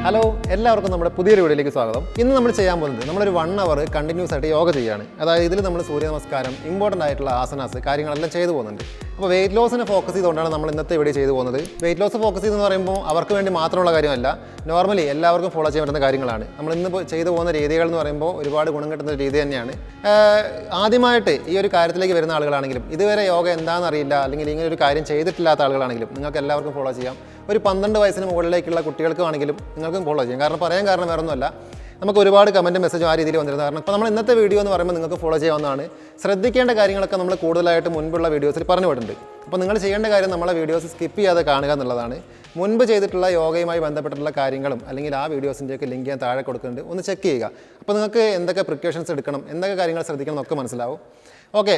Hello, എല്ലാവർക്കും നമ്മുടെ പുതിയൊരു വീഡിയോയിലേക്ക് സ്വാഗതം. ഇന്ന് നമ്മൾ ചെയ്യാൻ പോകുന്നത് നമ്മളൊരു 1 hour കണ്ടിന്യൂസ് ആയിട്ട് യോഗ ചെയ്യുകയാണ്. അതായത് ഇതിൽ നമ്മൾ സൂര്യ നമസ്കാരം, ഇമ്പോർട്ടൻ്റ് ആയിട്ടുള്ള ആസനാസ് കാര്യങ്ങളെല്ലാം ചെയ്തു പോകുന്നുണ്ട്. അപ്പോൾ വെയിറ്റ് ലോസിനെ ഫോക്കസ് ചെയ്തുകൊണ്ടാണ് നമ്മൾ ഇന്നത്തെ വീഡിയോ ചെയ്തു പോകുന്നത്. വെയിറ്റ് ലോസ് ഫോക്കസ് ചെയ്തെന്ന് പറയുമ്പോൾ അവർക്ക് വേണ്ടി മാത്രമുള്ള കാര്യമല്ല, നോർമലി എല്ലാവർക്കും ഫോളോ ചെയ്യാൻ പറ്റുന്ന കാര്യങ്ങളാണ്. നമ്മൾ ഇന്ന് ചെയ്തു പോകുന്ന രീതികൾ എന്ന് പറയുമ്പോൾ ഒരുപാട് ഗുണം കിട്ടുന്ന ഒരു രീതി തന്നെയാണ്. ആദ്യമായിട്ട് ഈ ഒരു കാര്യത്തിലേക്ക് വരുന്ന ആളുകളാണെങ്കിലും ഇതുവരെ യോഗ എന്താണെന്ന് അറിയില്ല, അല്ലെങ്കിൽ ഇങ്ങനെ ഒരു കാര്യം ചെയ്തിട്ടില്ലാത്ത ആളുകളാണെങ്കിലും നിങ്ങൾക്ക് എല്ലാവർക്കും ഫോളോ ചെയ്യാം. ഒരു 12 വയസ്സിന് മുകളിലേക്കുള്ള കുട്ടികൾക്കാണെങ്കിലും നിങ്ങൾക്കും ഫോളോ ചെയ്യാം. കാരണം വേറെ ഒന്നുമല്ല, നമുക്ക് ഒരുപാട് കമൻറ്റ് മെസ്സേജും ആ രീതിയിൽ വന്നിരുന്നത്. കാരണം ഇപ്പോൾ നമ്മൾ ഇന്നത്തെ വീഡിയോ എന്ന് പറയുമ്പോൾ നിങ്ങൾക്ക് ഫോളോ ചെയ്യാവുന്നതാണ്. ശ്രദ്ധിക്കേണ്ട കാര്യങ്ങളൊക്കെ നമ്മൾ കൂടുതലായിട്ട് മുൻപുള്ള വീഡിയോസിൽ പറഞ്ഞു വിടുന്നുണ്ട്. അപ്പോൾ നിങ്ങൾ ചെയ്യേണ്ട കാര്യം നമ്മളെ വീഡിയോസ് സ്കിപ്പ് ചെയ്യാതെ കാണുക എന്നുള്ളതാണ്. മുൻപ് ചെയ്തിട്ടുള്ള യോഗയുമായി ബന്ധപ്പെട്ടിട്ടുള്ള കാര്യങ്ങളും അല്ലെങ്കിൽ ആ വീഡിയോസിൻ്റെയൊക്കെ ലിങ്ക് ഞാൻ താഴെ കൊടുക്കുന്നുണ്ട്, ഒന്ന് ചെക്ക് ചെയ്യുക. അപ്പോൾ നിങ്ങൾക്ക് എന്തൊക്കെ പ്രിക്കോഷൻസ് എടുക്കണം, എന്തൊക്കെ കാര്യങ്ങൾ ശ്രദ്ധിക്കണം എന്നൊക്കെ മനസ്സിലാവും. ഓക്കെ,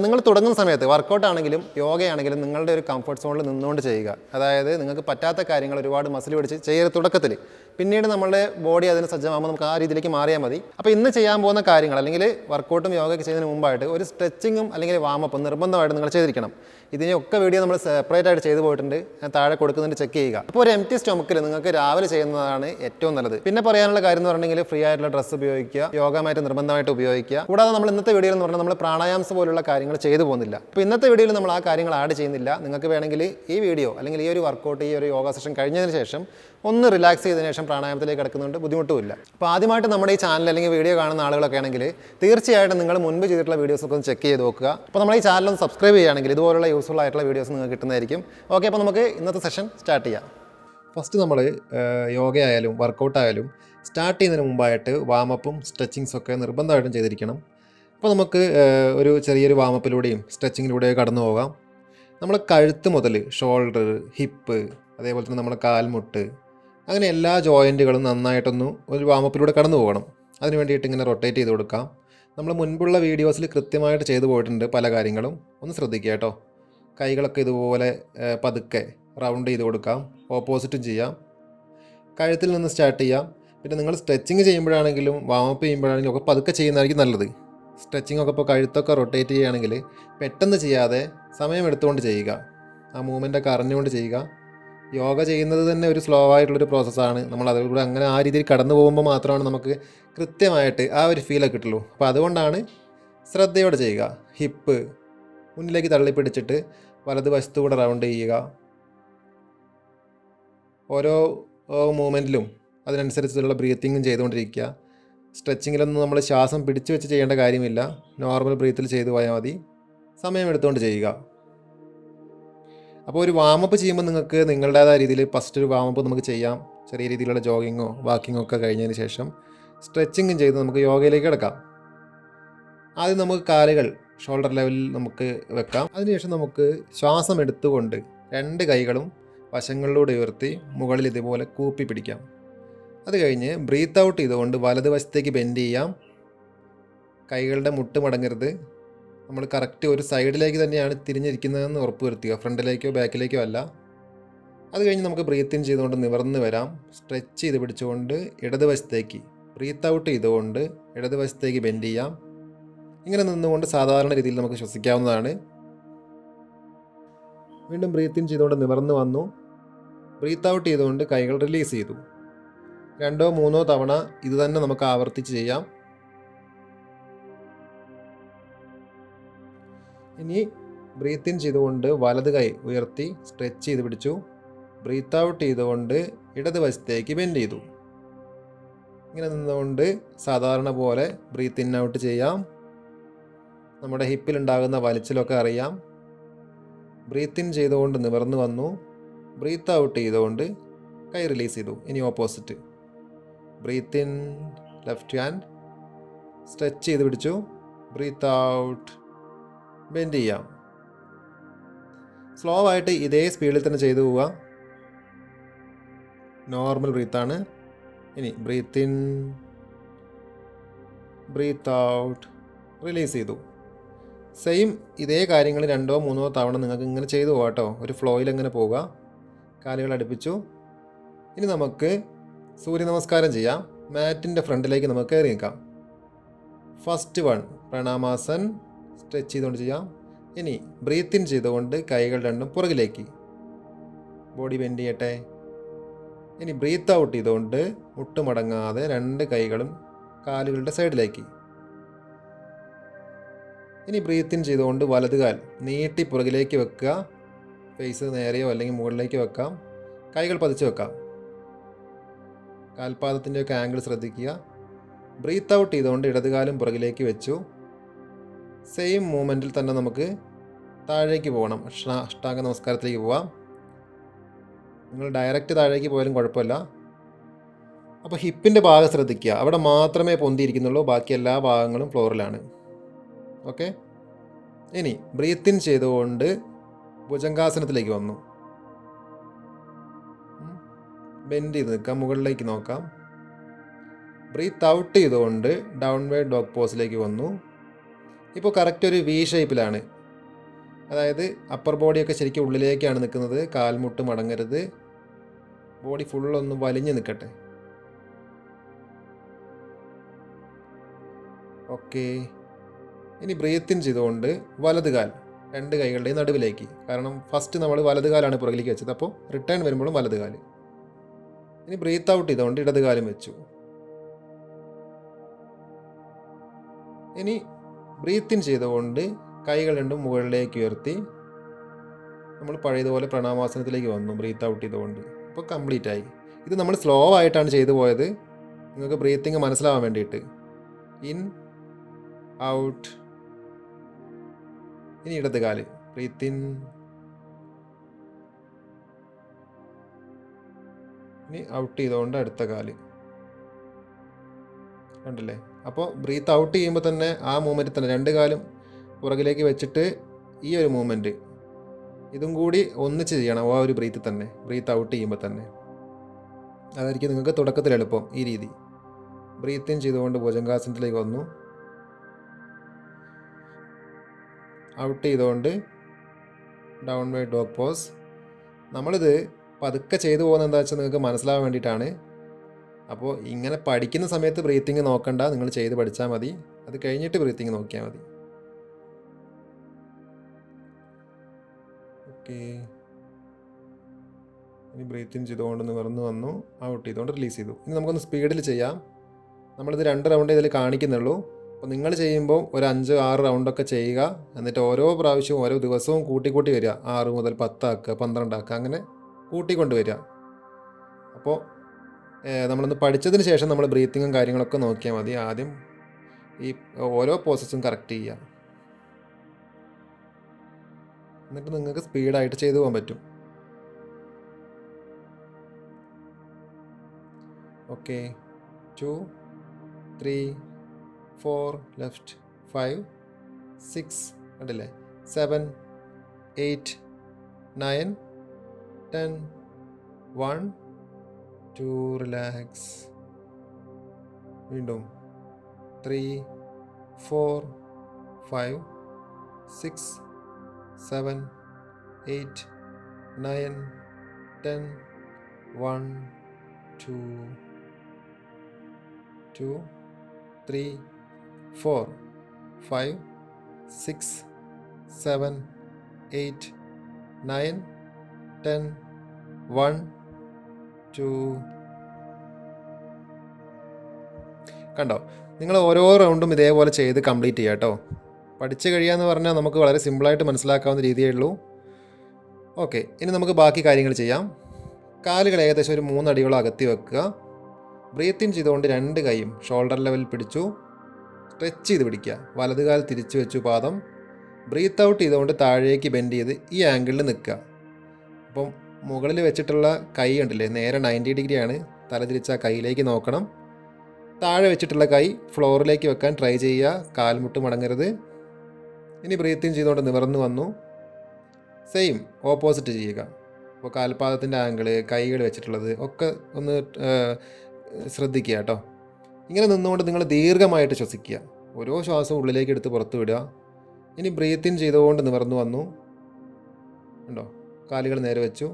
നിങ്ങൾ തുടങ്ങുന്ന സമയത്ത് വർക്കൗട്ട് ആണെങ്കിലും യോഗയാണെങ്കിലും നിങ്ങളുടെ ഒരു കംഫർട്ട് സോണിൽ നിന്നുകൊണ്ട് ചെയ്യുക. അതായത് നിങ്ങൾക്ക് പറ്റാത്ത കാര്യങ്ങൾ ഒരുപാട് മസിൽ പിടിച്ച് ചെയ്യരുത് തുടക്കത്തിൽ. പിന്നീട് നമ്മളുടെ ബോഡി അതിന് സജ്ജമാകുമ്പോൾ നമുക്ക് ആ രീതിയിലേക്ക് മാറിയാൽ മതി. അപ്പോൾ ഇന്ന് ചെയ്യാൻ പോകുന്ന കാര്യങ്ങൾ അല്ലെങ്കിൽ വർക്കൗട്ടും യോഗയൊക്കെ ചെയ്യുന്നതിന് മുമ്പായിട്ട് ഒരു സ്ട്രെച്ചിങ്ങും അല്ലെങ്കിൽ വാമപ്പും നിർബന്ധമായിട്ട് നിങ്ങൾ ചെയ്തിരിക്കണം. ഇതിനൊക്കെ വീഡിയോ നമ്മൾ സെപ്പറേറ്റ് ആയിട്ട് ചെയ്തു പോയിട്ടുണ്ട്, ഞാൻ താഴെ കൊടുക്കുന്നുണ്ട്, ചെക്ക് ചെയ്യുക. അപ്പോൾ ഒരു എംപ്റ്റി സ്റ്റൊമക്കിൽ നിങ്ങൾക്ക് രാവിലെ ചെയ്യുന്നതാണ് ഏറ്റവും നല്ലത്. പിന്നെ പറയാനുള്ള കാര്യം എന്ന് പറഞ്ഞെങ്കിൽ ഫ്രീ ആയിട്ടുള്ള ഡ്രസ്സ് ഉപയോഗിക്കുക, യോഗ മാറ്റ് നിർബന്ധമായിട്ട് ഉപയോഗിക്കുക. കൂടാതെ നമ്മൾ ഇന്നത്തെ വീഡിയോയിൽ എന്ന് പറഞ്ഞാൽ നമ്മൾ പ്രാണായാംസ് പോലുള്ള കാര്യങ്ങൾ ചെയ്തു പോകുന്നില്ല. അപ്പോൾ ഇന്നത്തെ വീഡിയോയിൽ നമ്മൾ ആ കാര്യങ്ങൾ ആഡ് ചെയ്യുന്നില്ല. നിങ്ങൾക്ക് വേണമെങ്കിൽ ഈ വീഡിയോ അല്ലെങ്കിൽ ഈ ഒരു വർക്കൗട്ട്, ഈ ഒരു യോഗ സെഷൻ കഴിഞ്ഞതിന് ശേഷം ഒന്ന് റിലാക്സ് ചെയ്തതിനു ശേഷം പ്രാണായാമത്തിലേക്ക് കിടക്കുന്നുണ്ട്, ബുദ്ധിമുട്ടുമില്ല. അപ്പോൾ ആദ്യമായിട്ട് നമ്മുടെ ഈ ചാനൽ അല്ലെങ്കിൽ വീഡിയോ കാണുന്ന ആളുകളൊക്കെ ആണെങ്കിൽ തീർച്ചയായിട്ടും നിങ്ങൾ മുൻപ് ചെയ്തിട്ടുള്ള വീഡിയോസൊക്കെ ഒന്ന് ചെക്ക് ചെയ്ത് നോക്കുക. അപ്പോൾ നമ്മൾ ഈ ചാനലൊന്ന് സബ്സ്ക്രൈബ് ചെയ്യുകയാണെങ്കിൽ ഇതുപോലുള്ള യൂസ്ഫുൾ ആയിട്ടുള്ള വീഡിയോസ് നിങ്ങൾക്ക് കിട്ടുന്നതായിരിക്കും. ഓക്കെ, അപ്പോൾ നമുക്ക് ഇന്നത്തെ സെഷൻ സ്റ്റാർട്ട് ചെയ്യാം. ഫസ്റ്റ് നമ്മൾ യോഗയായാലും വർക്കൗട്ടായാലും സ്റ്റാർട്ട് ചെയ്യുന്നതിന് മുമ്പായിട്ട് വാമപ്പും സ്ട്രെച്ചിങ്സും ഒക്കെ നിർബന്ധമായിട്ടും ചെയ്തിരിക്കണം. അപ്പോൾ നമുക്ക് ഒരു ചെറിയൊരു വാമപ്പിലൂടെയും സ്ട്രെച്ചിങ്ങിലൂടെയും കടന്നു പോകാം. നമ്മൾ കഴുത്ത് മുതൽ ഷോൾഡർ, ഹിപ്പ്, അതേപോലെ തന്നെ നമ്മുടെ കാൽമുട്ട്, അങ്ങനെ എല്ലാ ജോയിൻറ്റുകളും നന്നായിട്ടൊന്ന് ഒരു വാമപ്പിലൂടെ കടന്നു പോകണം. അതിന് വേണ്ടിയിട്ട് ഇങ്ങനെ റൊട്ടേറ്റ് ചെയ്ത് കൊടുക്കാം. നമ്മൾ മുൻപുള്ള വീഡിയോസിൽ കൃത്യമായിട്ട് ചെയ്തു പോയിട്ടുണ്ട് പല കാര്യങ്ങളും, ഒന്ന് ശ്രദ്ധിക്കുക കേട്ടോ. കൈകളൊക്കെ ഇതുപോലെ പതുക്കെ റൗണ്ട് ചെയ്ത് കൊടുക്കാം, ഓപ്പോസിറ്റും ചെയ്യാം. കഴുത്തിൽ നിന്ന് സ്റ്റാർട്ട് ചെയ്യാം. പിന്നെ നിങ്ങൾ സ്ട്രെച്ചിങ് ചെയ്യുമ്പോഴാണെങ്കിലും വാമപ്പ് ചെയ്യുമ്പോഴാണെങ്കിലും ഒക്കെ പതുക്കെ ചെയ്യുന്നതായിരിക്കും നല്ലത്. സ്ട്രെച്ചിങ് ഒക്കെ ഇപ്പോൾ കഴുത്തൊക്കെ റൊട്ടേറ്റ് ചെയ്യുകയാണെങ്കിൽ പെട്ടെന്ന് ചെയ്യാതെ സമയമെടുത്തുകൊണ്ട് ചെയ്യുക, ആ മൂവ്മെൻറ്റൊക്കെ അറിഞ്ഞുകൊണ്ട് ചെയ്യുക. യോഗ ചെയ്യുന്നത് തന്നെ ഒരു സ്ലോ ആയിട്ടുള്ളൊരു പ്രോസസ്സാണ്. നമ്മൾ അതിലൂടെ അങ്ങനെ ആ രീതിയിൽ കടന്നു പോകുമ്പോൾ മാത്രമാണ് നമുക്ക് കൃത്യമായിട്ട് ആ ഒരു ഫീലൊക്കെ കിട്ടുള്ളൂ. അപ്പോൾ അതുകൊണ്ടാണ് ശ്രദ്ധയോടെ ചെയ്യുക. ഹിപ്പ് മുന്നിലേക്ക് തള്ളിപ്പിടിച്ചിട്ട് വലത് വശത്തു കൂടെ റൗണ്ട് ചെയ്യുക. ഓരോ മൂവ്മെൻറ്റിലും അതിനനുസരിച്ചുള്ള ബ്രീത്തിങ്ങും ചെയ്തുകൊണ്ടിരിക്കുക. സ്ട്രെച്ചിങ്ങിലൊന്നും നമ്മൾ ശ്വാസം പിടിച്ചു വെച്ച് ചെയ്യേണ്ട കാര്യമില്ല, നോർമൽ ബ്രീത്തിൽ ചെയ്തു പോയാൽ മതി. സമയമെടുത്തുകൊണ്ട് ചെയ്യുക. അപ്പോൾ ഒരു വാമപ്പ് ചെയ്യുമ്പോൾ നിങ്ങൾക്ക് നിങ്ങളുടേതായ രീതിയിൽ ഫസ്റ്റ് ഒരു വാമപ്പ് നമുക്ക് ചെയ്യാം. ചെറിയ രീതിയിലുള്ള ജോഗിങ്ങോ വാക്കിങ്ങോ ഒക്കെ കഴിഞ്ഞതിന് ശേഷം സ്ട്രെച്ചിങ്ങും ചെയ്ത് നമുക്ക് യോഗയിലേക്ക് കിടക്കാം. ആദ്യം നമുക്ക് കാലുകൾ ഷോൾഡർ ലെവലിൽ നമുക്ക് വെക്കാം. അതിനുശേഷം നമുക്ക് ശ്വാസം എടുത്തുകൊണ്ട് 2 കൈകളും വശങ്ങളിലൂടെ ഉയർത്തി മുകളിൽ ഇതുപോലെ കൂപ്പി പിടിക്കാം. അത് കഴിഞ്ഞ് ബ്രീത്ത് ഔട്ട് ചെയ്തുകൊണ്ട് വലതുവശത്തേക്ക് ബെൻഡ് ചെയ്യാം. കൈകളുടെ മുട്ട് മടങ്ങരുത്. നമ്മൾ കറക്റ്റ് ഒരു സൈഡിലേക്ക് തന്നെയാണ് തിരിഞ്ഞിരിക്കുന്നതെന്ന് ഉറപ്പ് വരുത്തുക, ഫ്രണ്ടിലേക്കോ ബാക്കിലേക്കോ അല്ല. അത് കഴിഞ്ഞ് നമുക്ക് ബ്രീത്ത് ഇൻ ചെയ്തുകൊണ്ട് നിവർന്ന് വരാം. സ്ട്രെച്ച് ചെയ്ത് പിടിച്ചുകൊണ്ട് ഇടതുവശത്തേക്ക് ബ്രീത്ത് ഔട്ട് ചെയ്തുകൊണ്ട് ഇടതുവശത്തേക്ക് ബെൻഡ് ചെയ്യാം. ഇങ്ങനെ നിന്നുകൊണ്ട് സാധാരണ രീതിയിൽ നമുക്ക് ശ്വസിക്കാവുന്നതാണ്. വീണ്ടും ബ്രീത്ത് ഇൻ ചെയ്തുകൊണ്ട് നിവർന്ന് വന്നു. ബ്രീത്ത് ഔട്ട് ചെയ്തുകൊണ്ട് കൈകൾ റിലീസ് ചെയ്തു. 2 or 3 തവണ ഇത് തന്നെ നമുക്ക് ആവർത്തിച്ച് ചെയ്യാം. ഇനി ബ്രീത്ത് ഇൻ ചെയ്തുകൊണ്ട് വലത് കൈ ഉയർത്തി സ്ട്രെച്ച് ചെയ്ത് പിടിച്ചു. ബ്രീത്ത് ഔട്ട് ചെയ്തുകൊണ്ട് ഇടതുവശത്തേക്ക് ബെൻഡ് ചെയ്തു. ഇങ്ങനെ നിന്നുകൊണ്ട് സാധാരണ പോലെ ബ്രീത്ത് ഇൻ ഔട്ട് ചെയ്യാം. നമ്മുടെ ഹിപ്പിലുണ്ടാകുന്ന വലിച്ചിലൊക്കെ അറിയാം. ബ്രീത്ത് ഇൻ ചെയ്തുകൊണ്ട് നിവർന്ന് വന്നു. ബ്രീത്ത് ഔട്ട് ചെയ്തുകൊണ്ട് കൈ റിലീസ് ചെയ്തു. ഇനി opposite. Breath in left hand, stretch ചെയ്ത് പിടിച്ചു. ബ്രീത്ത് ഔട്ട്, ബെൻഡ് ചെയ്യാം. സ്ലോ ആയിട്ട് ഇതേ സ്പീഡിൽ തന്നെ ചെയ്തു പോവുക. നോർമൽ ബ്രീത്താണ്. ഇനി breath in, breath out, release ചെയ്തു. സെയിം ഇതേ കാര്യങ്ങൾ 2 or 3 തവണ നിങ്ങൾക്ക് ഇങ്ങനെ ചെയ്തു പോകാം കേട്ടോ. ഒരു ഫ്ലോയിൽ അങ്ങനെ പോവുക. കാലുകൾ അടുപ്പിച്ചു. ഇനി നമുക്ക് സൂര്യ നമസ്കാരം ചെയ്യാം. മാറ്റിൻ്റെ ഫ്രണ്ടിലേക്ക് നമുക്ക് കയറി നിൽക്കാം. ഫസ്റ്റ് 1 പ്രണാമാസൻ, സ്ട്രെച്ച് ചെയ്തുകൊണ്ട് ചെയ്യാം. ഇനി ബ്രീത്ത് ഇൻ ചെയ്തുകൊണ്ട് കൈകൾ രണ്ടും പുറകിലേക്ക്, ബോഡി ബെൻഡ് ചെയ്യട്ടെ. ഇനി ബ്രീത്ത് ഔട്ട് ചെയ്തുകൊണ്ട് മുട്ട് മടങ്ങാതെ 2 കൈകളും കാലുകളുടെ സൈഡിലേക്ക്. ഇനി ബ്രീത്ത് ഇൻ ചെയ്തുകൊണ്ട് വലതുകാൽ നീട്ടി പുറകിലേക്ക് വെക്കുക. ഫേസ് നേരെയോ അല്ലെങ്കിൽ മുകളിലേക്ക് വെക്കാം. കൈകൾ പതിച്ച് വെക്കാം. കാൽപാദത്തിൻ്റെയൊക്കെ ആംഗിൾ ശ്രദ്ധിക്കുക. ബ്രീത്ത് ഔട്ട് ചെയ്തുകൊണ്ട് ഇടതുകാലും പുറകിലേക്ക് വെച്ചു. സെയിം മൂവ്മെൻറ്റിൽ തന്നെ നമുക്ക് താഴേക്ക് പോകണം. അഷ്ടാംഗ നമസ്കാരത്തിലേക്ക് പോവാം. നിങ്ങൾ ഡയറക്റ്റ് താഴേക്ക് പോയാലും കുഴപ്പമില്ല. അപ്പോൾ ഹിപ്പിൻ്റെ ഭാഗം ശ്രദ്ധിക്കുക. അവിടെ മാത്രമേ പൊന്തിയിരിക്കുന്നുള്ളൂ, ബാക്കി എല്ലാ ഭാഗങ്ങളും ഫ്ലോറിലാണ്. ഓക്കെ. ഇനി ബ്രീത്ത് ഇൻ ചെയ്തുകൊണ്ട് ഭുജംഗാസനത്തിലേക്ക് വന്നു. ബെൻഡ് ചെയ്ത് നിൽക്കാം, മുകളിലേക്ക് നോക്കാം. ബ്രീത്ത് ഔട്ട് ചെയ്തുകൊണ്ട് ഡൗൺവേർഡ് ഡോഗ് പോസിലേക്ക് വന്നു. ഇപ്പോൾ കറക്റ്റ് ഒരു വി ഷേപ്പിലാണ്. അതായത് അപ്പർ ബോഡിയൊക്കെ ശരിക്കും ഉള്ളിലേക്കാണ് നിൽക്കുന്നത്. കാൽമുട്ട് മടങ്ങരുത്. ബോഡി ഫുള്ളൊന്ന് വലിഞ്ഞ് നിൽക്കട്ടെ. ഓക്കെ. ഇനി ബ്രീത്ത് ഇൻ ചെയ്തുകൊണ്ട് വലതുകാൽ 2 കൈകളുടെയും നടുവിലേക്ക്. കാരണം ഫസ്റ്റ് നമ്മൾ വലതുകാലാണ് പുറകിലേക്ക് വെച്ചത്. അപ്പോൾ റിട്ടേൺ വരുമ്പോഴും വലതുകാൽ. ഇനി ബ്രീത്ത് ഔട്ട് ചെയ്തുകൊണ്ട് ഇടതുകാലും വെച്ചു. ഇനി ബ്രീത്ത് ഇൻ ചെയ്തുകൊണ്ട് കൈകൾ രണ്ടും മുകളിലേക്ക് ഉയർത്തി നമ്മൾ പഴയതുപോലെ പ്രണാമാസനത്തിലേക്ക് വന്നു. ബ്രീത്ത് ഔട്ട് ചെയ്തുകൊണ്ട് ഇപ്പോൾ കംപ്ലീറ്റ് ആയി. ഇത് നമ്മൾ സ്ലോ ആയിട്ടാണ് ചെയ്തു പോയത്, നിങ്ങൾക്ക് ബ്രീത്തിങ് മനസ്സിലാവാൻ വേണ്ടിയിട്ട്. In out. ഇനി ഇടതുകാല് ബ്രീത്ത് ഇൻ. ഇനി ഔട്ട് ചെയ്തുകൊണ്ട് അടുത്ത കാല്. കണ്ടില്ലേ? അപ്പോൾ ബ്രീത്ത് ഔട്ട് ചെയ്യുമ്പോൾ തന്നെ ആ മൂവ്മെൻറ്റിൽ തന്നെ 2 കാലും പുറകിലേക്ക് വെച്ചിട്ട് ഈ ഒരു മൂവ്മെൻറ്റ് ഇതും കൂടി ഒന്നിച്ച് ചെയ്യണം. ആ ഒരു ബ്രീത്ത് തന്നെ, ബ്രീത്ത് ഔട്ട് ചെയ്യുമ്പോൾ തന്നെ. അതായിരിക്കും നിങ്ങൾക്ക് തുടക്കത്തിൽ എളുപ്പം ഈ രീതി. ബ്രീത്ത് ഇൻ ചെയ്തുകൊണ്ട് ഭുജംഗാസനത്തിലേക്ക് വന്നു. ഔട്ട് ചെയ്തുകൊണ്ട് ഡൗൺവേർഡ് ഡോഗ് പോസ്. നമ്മളിത് പതുക്കെ ചെയ്തു പോകുന്നത് എന്താ വെച്ചാൽ നിങ്ങൾക്ക് മനസ്സിലാവാൻ വേണ്ടിയിട്ടാണ്. അപ്പോൾ ഇങ്ങനെ പഠിക്കുന്ന സമയത്ത് ബ്രീത്തിങ് നോക്കണ്ട, നിങ്ങൾ ചെയ്ത് പഠിച്ചാൽ മതി. അത് കഴിഞ്ഞിട്ട് ബ്രീത്തിങ് നോക്കിയാൽ മതി. ഓക്കെ. ഇനി ബ്രീത്ത് ഇൻ ചെയ്തുകൊണ്ട് നിവർന്ന് വന്നു. ഔട്ട് ചെയ്തുകൊണ്ട് റിലീസ് ചെയ്തു. ഇനി നമുക്കൊന്ന് സ്പീഡിൽ ചെയ്യാം. നമ്മളിത് 2 റൗണ്ട് ഇതിൽ കാണിക്കുന്നുള്ളൂ. അപ്പോൾ നിങ്ങൾ ചെയ്യുമ്പോൾ ഒരു 5-6 റൗണ്ടൊക്കെ ചെയ്യുക. എന്നിട്ട് ഓരോ പ്രാവശ്യവും ഓരോ ദിവസവും കൂട്ടി വരിക. 6 മുതൽ 10 ആക്കുക, 12 ആക്കുക, അങ്ങനെ കൂട്ടിക്കൊണ്ട് വരിക. അപ്പോൾ നമ്മളൊന്ന് പഠിച്ചതിന് ശേഷം നമ്മൾ ബ്രീത്തിങ്ങും കാര്യങ്ങളൊക്കെ നോക്കിയാൽ മതി. ആദ്യം ഈ ഓരോ പ്രോസസ്സും കറക്റ്റ് ചെയ്യുക. എന്നിട്ട് നിങ്ങൾക്ക് സ്പീഡായിട്ട് ചെയ്തു പോകാൻ പറ്റും. ഓക്കെ. 2, 3, 4 ലെഫ്റ്റ്, 5, 6 കണ്ടില്ലേ, 7, 8, 9, 10, 1, 2 റിലാക്സ്. വീണ്ടും 3, 4, 5, 6, 7, 8, 9, 10, 1, 2, 3, 4, 5, 6, 7, 8, 9, 10, 1, 2. കണ്ടോ? നിങ്ങൾ ഓരോ റൗണ്ടും ഇതേപോലെ ചെയ്ത് കംപ്ലീറ്റ് ചെയ്യുക കേട്ടോ. പഠിച്ചു കഴിയാന്ന് പറഞ്ഞാൽ നമുക്ക് വളരെ സിമ്പിളായിട്ട് മനസ്സിലാക്കാവുന്ന രീതിയേ ഉള്ളൂ. ഓക്കെ. ഇനി നമുക്ക് ബാക്കി കാര്യങ്ങൾ ചെയ്യാം. കാലുകൾ ഏകദേശം ഒരു 3 അടിയോളം അകത്തി വെക്കുക. ബ്രീത്ത് ഇൻ ചെയ്തുകൊണ്ട് 2 കൈയും ഷോൾഡർ ലെവലിൽ പിടിച്ചു. സ്ട്രെച്ച് ചെയ്ത് പിടിക്കുക. വലതുകാൽ തിരിച്ചു വെച്ചു പാദം. ബ്രീത്ത് ഔട്ട് ചെയ്തുകൊണ്ട് താഴേക്ക് ബെൻഡ് ചെയ്ത് ഈ ആംഗിളിൽ നിൽക്കുക. അപ്പം മുകളിൽ വെച്ചിട്ടുള്ള കൈ ഉണ്ടല്ലേ, നേരെ 90 ഡിഗ്രിയാണ്. തല തിരിച്ച കൈയിലേക്ക് നോക്കണം. താഴെ വെച്ചിട്ടുള്ള കൈ ഫ്ലോറിലേക്ക് വെക്കാൻ ട്രൈ ചെയ്യുക. കാൽമുട്ട് മടങ്ങരുത്. ഇനി ബ്രീത്ത് ഇൻ ചെയ്തുകൊണ്ട് നിവർന്ന് വന്നു. സെയിം ഓപ്പോസിറ്റ് ചെയ്യുക. അപ്പോൾ കാൽപാദത്തിൻ്റെ ആംഗിള്, കൈകൾ വെച്ചിട്ടുള്ളത് ഒക്കെ ഒന്ന് ശ്രദ്ധിക്കുക കേട്ടോ. ഇങ്ങനെ നിന്നുകൊണ്ട് നിങ്ങൾ ദീർഘമായിട്ട് ശ്വസിക്കുക. ഓരോ ശ്വാസവും ഉള്ളിലേക്ക് എടുത്ത് പുറത്ത് വിടുക. ഇനി ബ്രീത്ത് ഇൻ ചെയ്തുകൊണ്ട് നിവർന്ന് വന്നു. ഉണ്ടോ? കാലുകൾ നേരെ വെച്ചു.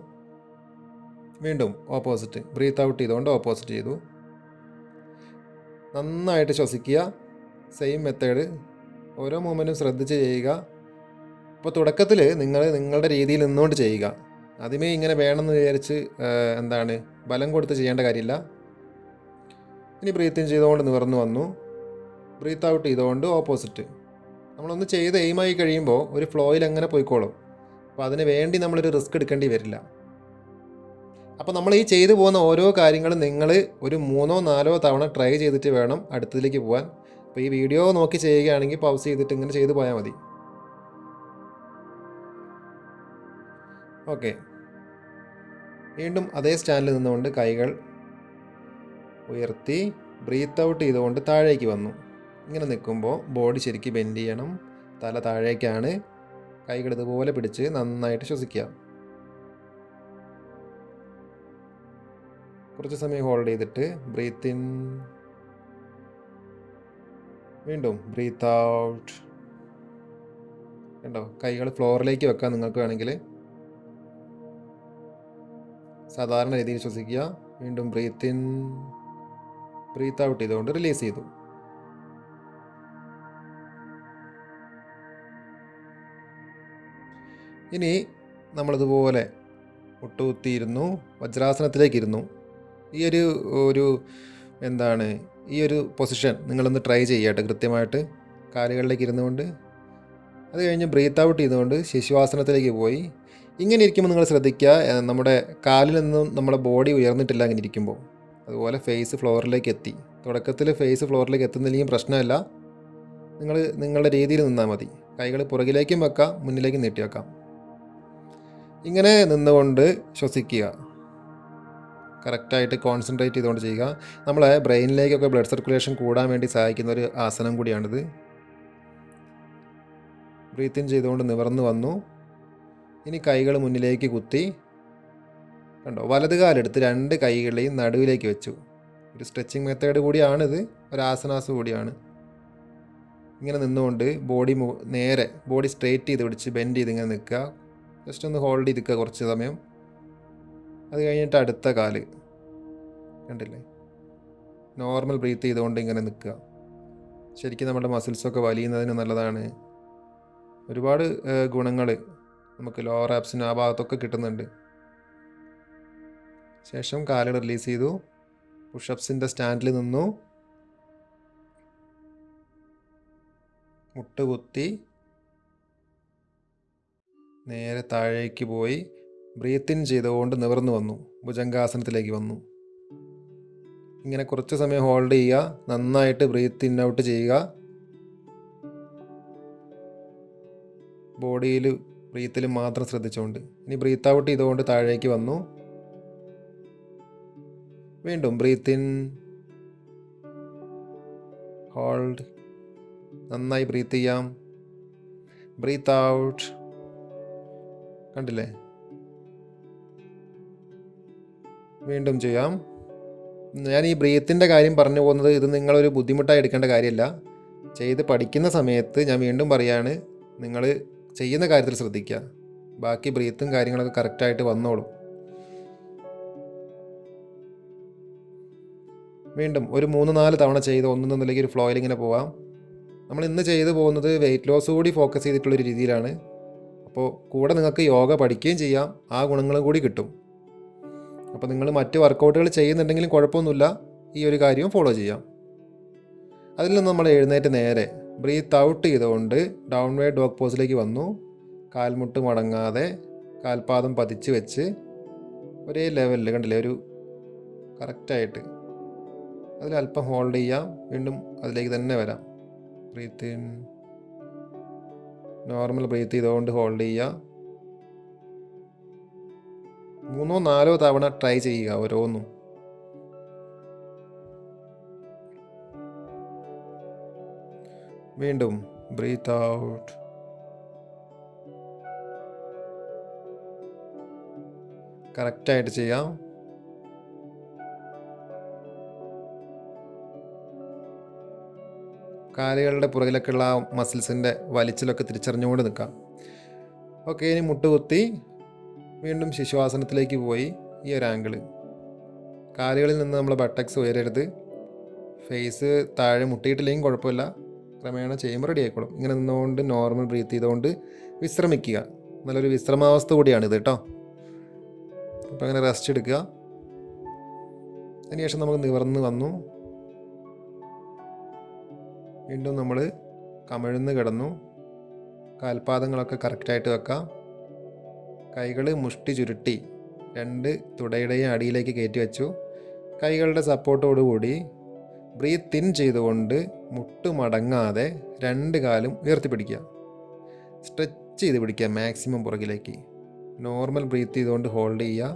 വീണ്ടും ഓപ്പോസിറ്റ്. ബ്രീത്ത് ഔട്ട് ചെയ്തുകൊണ്ട് ഓപ്പോസിറ്റ് ചെയ്തു. നന്നായിട്ട് ശ്വസിക്കുക. Same method. ഓരോ മൂമെൻറ്റും ശ്രദ്ധിച്ച് ചെയ്യുക. അപ്പോൾ തുടക്കത്തിൽ നിങ്ങൾ നിങ്ങളുടെ രീതിയിൽ നിന്നുകൊണ്ട് ചെയ്യുക. ആദ്യമേ ഇങ്ങനെ വേണമെന്ന് വിചാരിച്ച് എന്താണ് ബലം കൊടുത്ത് ചെയ്യേണ്ട കാര്യമില്ല. ഇനി ബ്രീത്ത് ഇൻ ചെയ്തുകൊണ്ട് നിവർന്നു വന്നു, ബ്രീത്ത് ഔട്ട് ചെയ്തുകൊണ്ട് ഓപ്പോസിറ്റ്. നമ്മളൊന്ന് ചെയ്ത് എയിമായി കഴിയുമ്പോൾ ഒരു ഫ്ലോയിൽ അങ്ങനെ പോയിക്കോളും. അപ്പോൾ അതിന് വേണ്ടി നമ്മളൊരു റിസ്ക് എടുക്കേണ്ടി വരില്ല. അപ്പോൾ നമ്മൾ ഈ ചെയ്തു പോകുന്ന ഓരോ കാര്യങ്ങളും നിങ്ങൾ ഒരു 3-4 തവണ ട്രൈ ചെയ്തിട്ട് വേണം അടുത്തതിലേക്ക് പോകാൻ. അപ്പോൾ ഈ വീഡിയോ നോക്കി ചെയ്യുകയാണെങ്കിൽ പൗസ് ചെയ്തിട്ട് ഇങ്ങനെ ചെയ്തു പോയാൽ മതി. ഓക്കെ, വീണ്ടും അതേ സ്റ്റാൻഡിൽ നിന്നുകൊണ്ട് കൈകൾ ഉയർത്തി ബ്രീത്ത് ഔട്ട് ചെയ്തുകൊണ്ട് താഴേക്ക് വന്നു. ഇങ്ങനെ നിൽക്കുമ്പോൾ ബോഡി ശരിക്കും ബെൻഡ് ചെയ്യണം, തല താഴേക്കാണ്. കൈകൾ ഇതുപോലെ പിടിച്ച് നന്നായിട്ട് ശ്വസിക്കുക. കുറച്ച് സമയം ഹോൾഡ് ചെയ്തിട്ട് ബ്രീത്ത് ഇൻ, വീണ്ടും ബ്രീത്ത് ഔട്ട്. കണ്ടോ, കൈകൾ ഫ്ലോറിലേക്ക് വെക്കാം. നിങ്ങൾക്ക് വേണമെങ്കിൽ സാധാരണ രീതിയിൽ ശ്വസിക്കുക. വീണ്ടും ബ്രീത്ത് ഇൻ, ബ്രീത്ത് ഔട്ട് ചെയ്തുകൊണ്ട് റിലീസ് ചെയ്തു. ഇനി നമ്മളിതുപോലെ മുട്ടുകുത്തിയിരുന്നു വജ്രാസനത്തിലേക്ക് ഇരുന്നു. ഈ ഒരു എന്താണ് ഈ ഒരു പൊസിഷൻ നിങ്ങളൊന്ന് ട്രൈ ചെയ്യട്ടെ കൃത്യമായിട്ട്, കാലുകളിലേക്ക് ഇരുന്നുകൊണ്ട്. അത് കഴിഞ്ഞ് ബ്രീത്ത് ഔട്ട് ചെയ്തുകൊണ്ട് ശിശുവാസനത്തിലേക്ക് പോയി. ഇങ്ങനെ ഇരിക്കുമ്പോൾ നിങ്ങൾ ശ്രദ്ധിക്കുക, നമ്മുടെ കാലിൽ നിന്നും നമ്മുടെ ബോഡി ഉയർന്നിട്ടില്ല ഇങ്ങനെ ഇരിക്കുമ്പോൾ. അതുപോലെ ഫേസ് ഫ്ലോറിലേക്ക് എത്തി. തുടക്കത്തിൽ ഫേസ് ഫ്ലോറിലേക്ക് എത്തുന്നില്ലെങ്കിൽ പ്രശ്നമില്ല, നിങ്ങൾ നിങ്ങളുടെ രീതിയിൽ നിന്നാൽ മതി. കൈകൾ പുറകിലേക്കും വെക്കാം, മുന്നിലേക്കും നീട്ടി വെക്കാം. ഇങ്ങനെ നിന്നുകൊണ്ട് ശ്വസിക്കുക. കറക്റ്റായിട്ട് കോൺസെൻട്രേറ്റ് ചെയ്തുകൊണ്ട് ചെയ്യുക. നമ്മളെ ബ്രെയിനിലേക്കൊക്കെ ബ്ലഡ് സർക്കുലേഷൻ കൂടാൻ വേണ്ടി സഹായിക്കുന്ന ഒരു ആസനം കൂടിയാണിത്. ബ്രീത്ത് ഇൻ ചെയ്തുകൊണ്ട് നിവർന്നു വന്നു. ഇനി കൈകൾ മുന്നിലേക്ക് കുത്തി, കണ്ടോ, വലത് കാലെടുത്ത് 2 കൈകളെയും നടുവിലേക്ക് വെച്ചു. ഒരു സ്ട്രെച്ചിങ് മെത്തേഡ് കൂടിയാണിത്, ഒരു ആസനാസ് കൂടിയാണ്. ഇങ്ങനെ നിന്നുകൊണ്ട് ബോഡി സ്ട്രെയിറ്റ് ചെയ്ത് പിടിച്ച് ബെൻഡ് ചെയ്ത് ഇങ്ങനെ നിൽക്കുക. ജസ്റ്റ് ഒന്ന് ഹോൾഡ് ചെയ്ത് നിൽക്കുക കുറച്ച് സമയം. അത് കഴിഞ്ഞിട്ട് അടുത്ത കാല്, കണ്ടില്ലേ, നോർമൽ ബ്രീത്ത് ചെയ്തുകൊണ്ട് ഇങ്ങനെ നിൽക്കുക. ശരിക്കും നമ്മുടെ മസിൽസൊക്കെ വലിയുന്നതിന് നല്ലതാണ്. ഒരുപാട് ഗുണങ്ങൾ നമുക്ക് ലോവർ ആബ്സിന് ആ ഭാഗത്തൊക്കെ കിട്ടുന്നുണ്ട്. ശേഷം കാലുകൾ റിലീസ് ചെയ്തു, പുഷപ്സിൻ്റെ സ്റ്റാൻഡിൽ നിന്നു, മുട്ടുകുത്തി നേരെ താഴേക്ക് പോയി ബ്രീത്ത് ഇൻ ചെയ്തുകൊണ്ട് നിവർന്നു വന്നു, ഭുജംഗാസനത്തിലേക്ക് വന്നു. ഇങ്ങനെ കുറച്ച് സമയം ഹോൾഡ് ചെയ്യുക, നന്നായിട്ട് ബ്രീത്ത് ഇൻ ഔട്ട് ചെയ്യുക. ബോഡിയിൽ ബ്രീത്തിൽ മാത്രം ശ്രദ്ധിച്ചുകൊണ്ട്. ഇനി ബ്രീത്ത് ഔട്ട് ചെയ്തുകൊണ്ട് താഴേക്ക് വന്നു. വീണ്ടും ബ്രീത്ത് ഇൻ, ഹോൾഡ്, നന്നായി ബ്രീത്ത് ചെയ്യാം, ബ്രീത്ത് ഔട്ട്. കണ്ടില്ലേ, വീണ്ടും ചെയ്യാം. ഞാൻ ഈ ബ്രീത്തിൻ്റെ കാര്യം പറഞ്ഞു പോകുന്നത് ഇത് നിങ്ങളൊരു ബുദ്ധിമുട്ടായി എടുക്കേണ്ട കാര്യമല്ല. ചെയ്ത് പഠിക്കുന്ന സമയത്ത് ഞാൻ വീണ്ടും പറയാണ്, നിങ്ങൾ ചെയ്യുന്ന കാര്യത്തിൽ ശ്രദ്ധിക്കുക. ബാക്കി ബ്രീത്തും കാര്യങ്ങളൊക്കെ കറക്റ്റായിട്ട് വന്നോളും. വീണ്ടും ഒരു 3-4 തവണ ചെയ്ത് ഒന്നൊന്നിലേക്ക് ഒരു ഫ്ലോയിൽ ഇങ്ങനെ പോവാം. നമ്മൾ ഇന്ന് ചെയ്തു പോകുന്നത് വെയിറ്റ് ലോസ് കൂടി ഫോക്കസ് ചെയ്തിട്ടുള്ളൊരു രീതിയിലാണ്. അപ്പോൾ കൂടെ നിങ്ങൾക്ക് യോഗ പഠിക്കുകയും ചെയ്യാം, ആ ഗുണങ്ങളും കൂടി കിട്ടും. അപ്പോൾ നിങ്ങൾ മറ്റ് വർക്കൗട്ടുകൾ ചെയ്യുന്നുണ്ടെങ്കിലും കുഴപ്പമൊന്നുമില്ല, ഈ ഒരു കാര്യവും ഫോളോ ചെയ്യാം. അതിൽ നിന്ന് നമ്മൾ എഴുന്നേറ്റ് നേരെ ബ്രീത്ത് ഔട്ട് ചെയ്തുകൊണ്ട് ഡൗൺവേർഡ് ഡോഗ് പോസിലേക്ക് വന്നു. കാൽമുട്ട് മടങ്ങാതെ കാൽപാദം പതിച്ച് വെച്ച് ഒരേ ലെവലിൽ, കണ്ടില്ലേ, ഒരു കറക്റ്റായിട്ട് അതിലല്പം ഹോൾഡ് ചെയ്യാം. വീണ്ടും അതിലേക്ക് തന്നെ വരാം. ബ്രീത്ത് ഇൻ, നോർമൽ ബ്രീത്ത് ചെയ്തുകൊണ്ട് ഹോൾഡ് ചെയ്യുക. 3-4 തവണ ട്രൈ ചെയ്യുക ഓരോന്നും. വീണ്ടും ബ്രീത്ത് ഔട്ട്. കറക്റ്റായിട്ട് ചെയ്യാം. കാലുകളുടെ പുറകിലൊക്കെയുള്ള മസിൽസിൻ്റെ വലിച്ചിലൊക്കെ തിരിച്ചറിഞ്ഞുകൊണ്ട് നിൽക്കാം. ഓക്കെ, ഇനി മുട്ടുകുത്തി വീണ്ടും ശിശുവാസനത്തിലേക്ക് പോയി. ഈ ഒരു ആംഗിള്, കാലുകളിൽ നിന്ന് നമ്മൾ ബട്ടക്സ് ഉയരരുത്. ഫേസ് താഴെ മുട്ടിയിട്ടില്ലെങ്കിൽ കുഴപ്പമില്ല, ക്രമേണ ചെയ്യുമ്പോൾ റെഡി ആയിക്കോളും. ഇങ്ങനെ നിന്നുകൊണ്ട് നോർമൽ ബ്രീത്ത് ചെയ്തുകൊണ്ട് വിശ്രമിക്കുക. നല്ലൊരു വിശ്രമാവസ്ഥ കൂടിയാണിത് കേട്ടോ. അപ്പോൾ അങ്ങനെ റെസ്റ്റ് എടുക്കുക. അതിനുശേഷം നമുക്ക് നിവർന്ന് വന്നു. വീണ്ടും നമ്മൾ കമിഴ്ന്ന് കിടന്നു. കാൽപാദങ്ങളൊക്കെ കറക്റ്റായിട്ട് വെക്കാം. കൈകൾ മുഷ്ടി ചുരുട്ടി 2 തുടയുടെയും അടിയിലേക്ക് കയറ്റി വെച്ചു. കൈകളുടെ സപ്പോർട്ടോടുകൂടി ബ്രീത്ത് ഇൻ ചെയ്തുകൊണ്ട് മുട്ട് മടങ്ങാതെ 2 കാലും ഉയർത്തിപ്പിടിക്കുക. സ്ട്രെച്ച് ചെയ്ത് പിടിക്കുക മാക്സിമം പുറകിലേക്ക്. നോർമൽ ബ്രീത്ത് ചെയ്തുകൊണ്ട് ഹോൾഡ് ചെയ്യുക.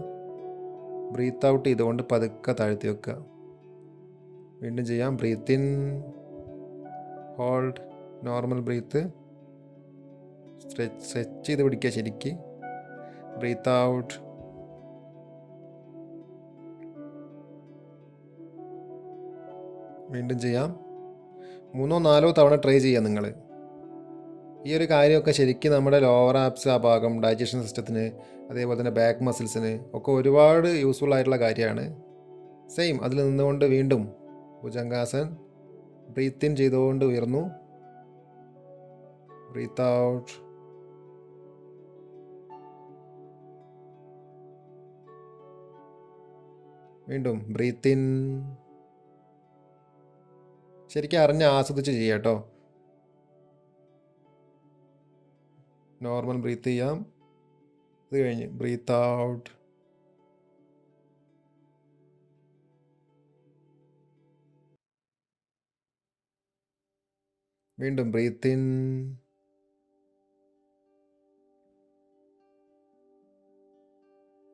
ബ്രീത്ത് ഔട്ട് ചെയ്തുകൊണ്ട് പതുക്കെ താഴ്ത്തി വെക്കുക. വീണ്ടും ചെയ്യാം. Breath in, hold, normal breath, stretch ചെയ്ത് പിടിക്കുക ശരിക്ക്. Breath out. വീണ്ടും ചെയ്യാം. 3-4 തവണ ട്രൈ ചെയ്യാം നിങ്ങൾ. ഈ ഒരു കാര്യമൊക്കെ ശരിക്കും നമ്മുടെ ലോവർ ആപ്സ് ആ ഭാഗം ഡൈജഷൻ സിസ്റ്റത്തിന്, അതേപോലെ തന്നെ ബാക്ക് മസിൽസിന് ഒക്കെ ഒരുപാട് യൂസ്ഫുൾ ആയിട്ടുള്ള കാര്യമാണ്. സെയിം അതിൽ നിന്നുകൊണ്ട് വീണ്ടും ഭുജംഗാസൻ. ബ്രീത്ത് ഇൻ ചെയ്തുകൊണ്ട് ഉയർന്നു. Breath out. വീണ്ടും ബ്രീത്ത് ഇൻ. ശരിക്കും അറിഞ്ഞ് ആസ്വദിച്ച് ചെയ്യാം കേട്ടോ. നോർമൽ ബ്രീത്ത് ചെയ്യാം. ഇത് കഴിഞ്ഞ് ബ്രീത്ത് ഔട്ട്. വീണ്ടും ബ്രീത്ത് ഇൻ.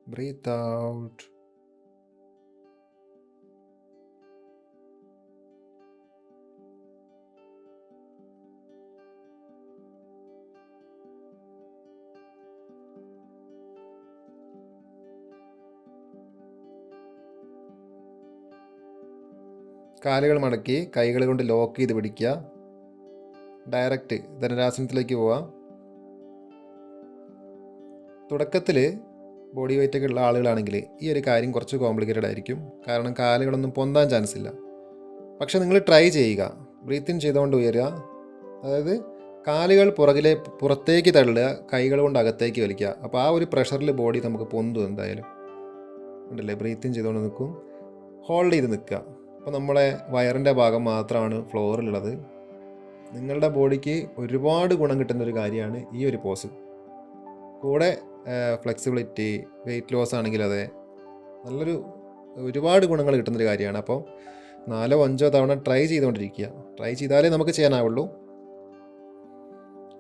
Breath out. കാലുകൾ മടക്കി കൈകൾ കൊണ്ട് ലോക്ക് ചെയ്ത് പിടിക്കുക. ഡയറക്റ്റ് ധനുരാസനത്തിലേക്ക് പോവാം. തുടക്കത്തിൽ ബോഡി വെയിറ്റൊക്കെ ഉള്ള ആളുകളാണെങ്കിൽ ഈ ഒരു കാര്യം കുറച്ച് കോംപ്ലിക്കേറ്റഡ് ആയിരിക്കും. കാരണം കാലുകളൊന്നും പൊന്താൻ ചാൻസ് ഇല്ല. പക്ഷെ നിങ്ങൾ ട്രൈ ചെയ്യുക. ബ്രീത്ത് ഇൻ ചെയ്തുകൊണ്ട് ഉയരുക. അതായത് കാലുകൾ പുറത്തേക്ക് തള്ളുക, കൈകൾ കൊണ്ട് അകത്തേക്ക് വലിക്കുക. അപ്പോൾ ആ ഒരു പ്രഷറിൽ ബോഡി നമുക്ക് പൊന്തും എന്തായാലും. ഉണ്ടല്ലേ? ബ്രീത്ത് ഇൻ ചെയ്തുകൊണ്ട് നിൽക്കും. ഹോൾഡ് ചെയ്ത് നിൽക്കുക. അപ്പോൾ നമ്മളെ വയറിൻ്റെ ഭാഗം മാത്രമാണ് ഫ്ലോറിലുള്ളത്. നിങ്ങളുടെ ബോഡിക്ക് ഒരുപാട് ഗുണം കിട്ടുന്ന ഒരു കാര്യമാണ് ഈ ഒരു പോസ്. കൂടെ ഫ്ലെക്സിബിലിറ്റി, വെയിറ്റ് ലോസ് ആണെങ്കിൽ അതെ, ഒരുപാട് ഗുണങ്ങൾ കിട്ടുന്നൊരു കാര്യമാണ്. അപ്പോൾ 4-5 തവണ ട്രൈ ചെയ്തുകൊണ്ടിരിക്കുക. ട്രൈ ചെയ്താലേ നമുക്ക് ചെയ്യാനാവുള്ളൂ.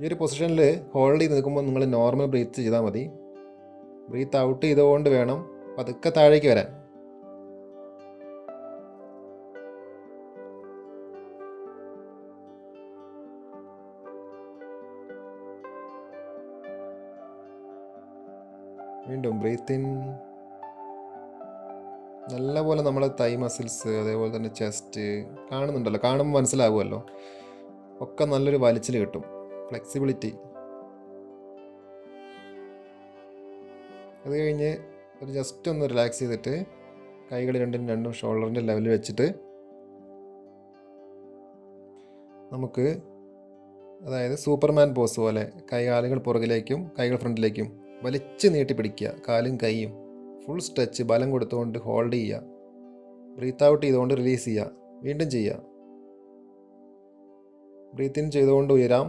ഈ ഒരു പൊസിഷനിൽ ഹോൾഡ് ചെയ്ത് നിൽക്കുമ്പോൾ നിങ്ങൾ നോർമൽ ബ്രീത്ത് ചെയ്താൽ മതി. ബ്രീത്ത് ഔട്ട് ചെയ്തുകൊണ്ട് വേണം പതുക്കെ താഴേക്ക് വരാൻ. വീണ്ടും ബ്രീത്ത് ഇൻ. നല്ലപോലെ നമ്മളെ തൈ മസിൽസ്, അതേപോലെ തന്നെ ചെസ്റ്റ് കാണുന്നുണ്ടല്ലോ, കാണുമ്പോൾ മനസ്സിലാവുമല്ലോ, ഒക്കെ നല്ലൊരു വലിച്ചിൽ കിട്ടും. ഫ്ലെക്സിബിലിറ്റി. അത് കഴിഞ്ഞ് ഒരു ജസ്റ്റ് ഒന്ന് റിലാക്സ് ചെയ്തിട്ട് കൈകൾ രണ്ടും ഷോൾഡറിൻ്റെ ലെവലിൽ വെച്ചിട്ട് നമുക്ക്, അതായത് സൂപ്പർമാൻ പോസ് പോലെ കാലുകൾ പുറകിലേക്കും കൈകൾ ഫ്രണ്ടിലേക്കും വലിച്ച് നീട്ടി പിടിക്കുക. കാലും കൈയും ഫുൾ സ്ട്രെച്ച്, ബലം കൊടുത്തുകൊണ്ട് ഹോൾഡ് ചെയ്യുക. ബ്രീത്ത് ഔട്ട് ചെയ്തുകൊണ്ട് റിലീസ് ചെയ്യുക. വീണ്ടും ചെയ്യുക. ബ്രീത്ത് ഇൻ ചെയ്തുകൊണ്ട് ഉയരാം.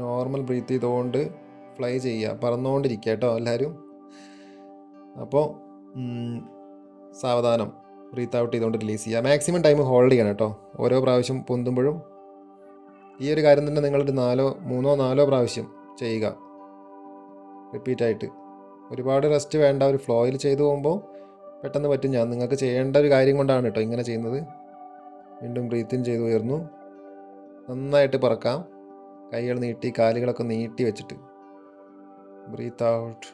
നോർമൽ ബ്രീത്ത് ചെയ്തുകൊണ്ട് ഫ്ലൈ ചെയ്യുക. പറന്നുകൊണ്ടിരിക്കുക കേട്ടോ എല്ലാവരും. അപ്പോൾ സാവധാനം ബ്രീത്ത് ഔട്ട് ചെയ്തുകൊണ്ട് റിലീസ് ചെയ്യുക. മാക്സിമം ടൈം ഹോൾഡ് ചെയ്യണം കേട്ടോ. ഓരോ പ്രാവശ്യം പൊന്തുമ്പോഴും ഈ ഒരു കാര്യം തന്നെ നിങ്ങളൊരു 3-4 പ്രാവശ്യം ചെയ്യുക, റിപ്പീറ്റായിട്ട്. ഒരുപാട് റെസ്റ്റ് വേണ്ട, ഒരു ഫ്ലോയിൽ ചെയ്തു പോകുമ്പോൾ പെട്ടെന്ന് പറ്റും. ഞാൻ നിങ്ങൾക്ക് ചെയ്യേണ്ട ഒരു കാര്യം കൊണ്ടാണ് കേട്ടോ ഇങ്ങനെ ചെയ്യുന്നത്. വീണ്ടും ബ്രീത്ത് ഇൻ ചെയ്ത് ഉയർന്നു. നന്നായിട്ട് പറക്കാം. കൈകൾ നീട്ടി, കാലുകളൊക്കെ നീട്ടി വെച്ചിട്ട് ബ്രീത്ത് ഔട്ട്.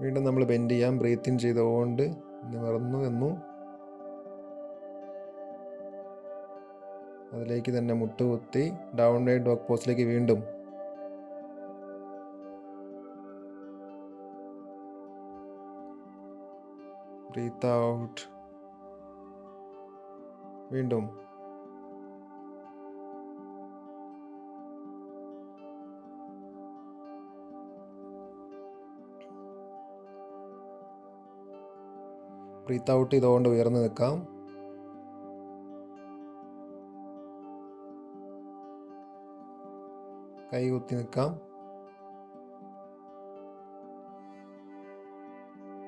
വീണ്ടും നമ്മൾ ബെൻഡ് ചെയ്യാം. ബ്രീത്ത് ഇൻ ചെയ്തുകൊണ്ട് നിവർന്നു എന്നു. അതിലേക്ക് തന്നെ മുട്ടുകുത്തി ഡൗൺവേർഡ് ഡോഗ് പോസിലേക്ക് വീണ്ടും. Breath out. വീണ്ടും. ബ്രീത്ത് ഔട്ട് ചെയ്തുകൊണ്ട് ഉയർന്നു നിൽക്കാം. കൈ കുത്തി നിൽക്കാം.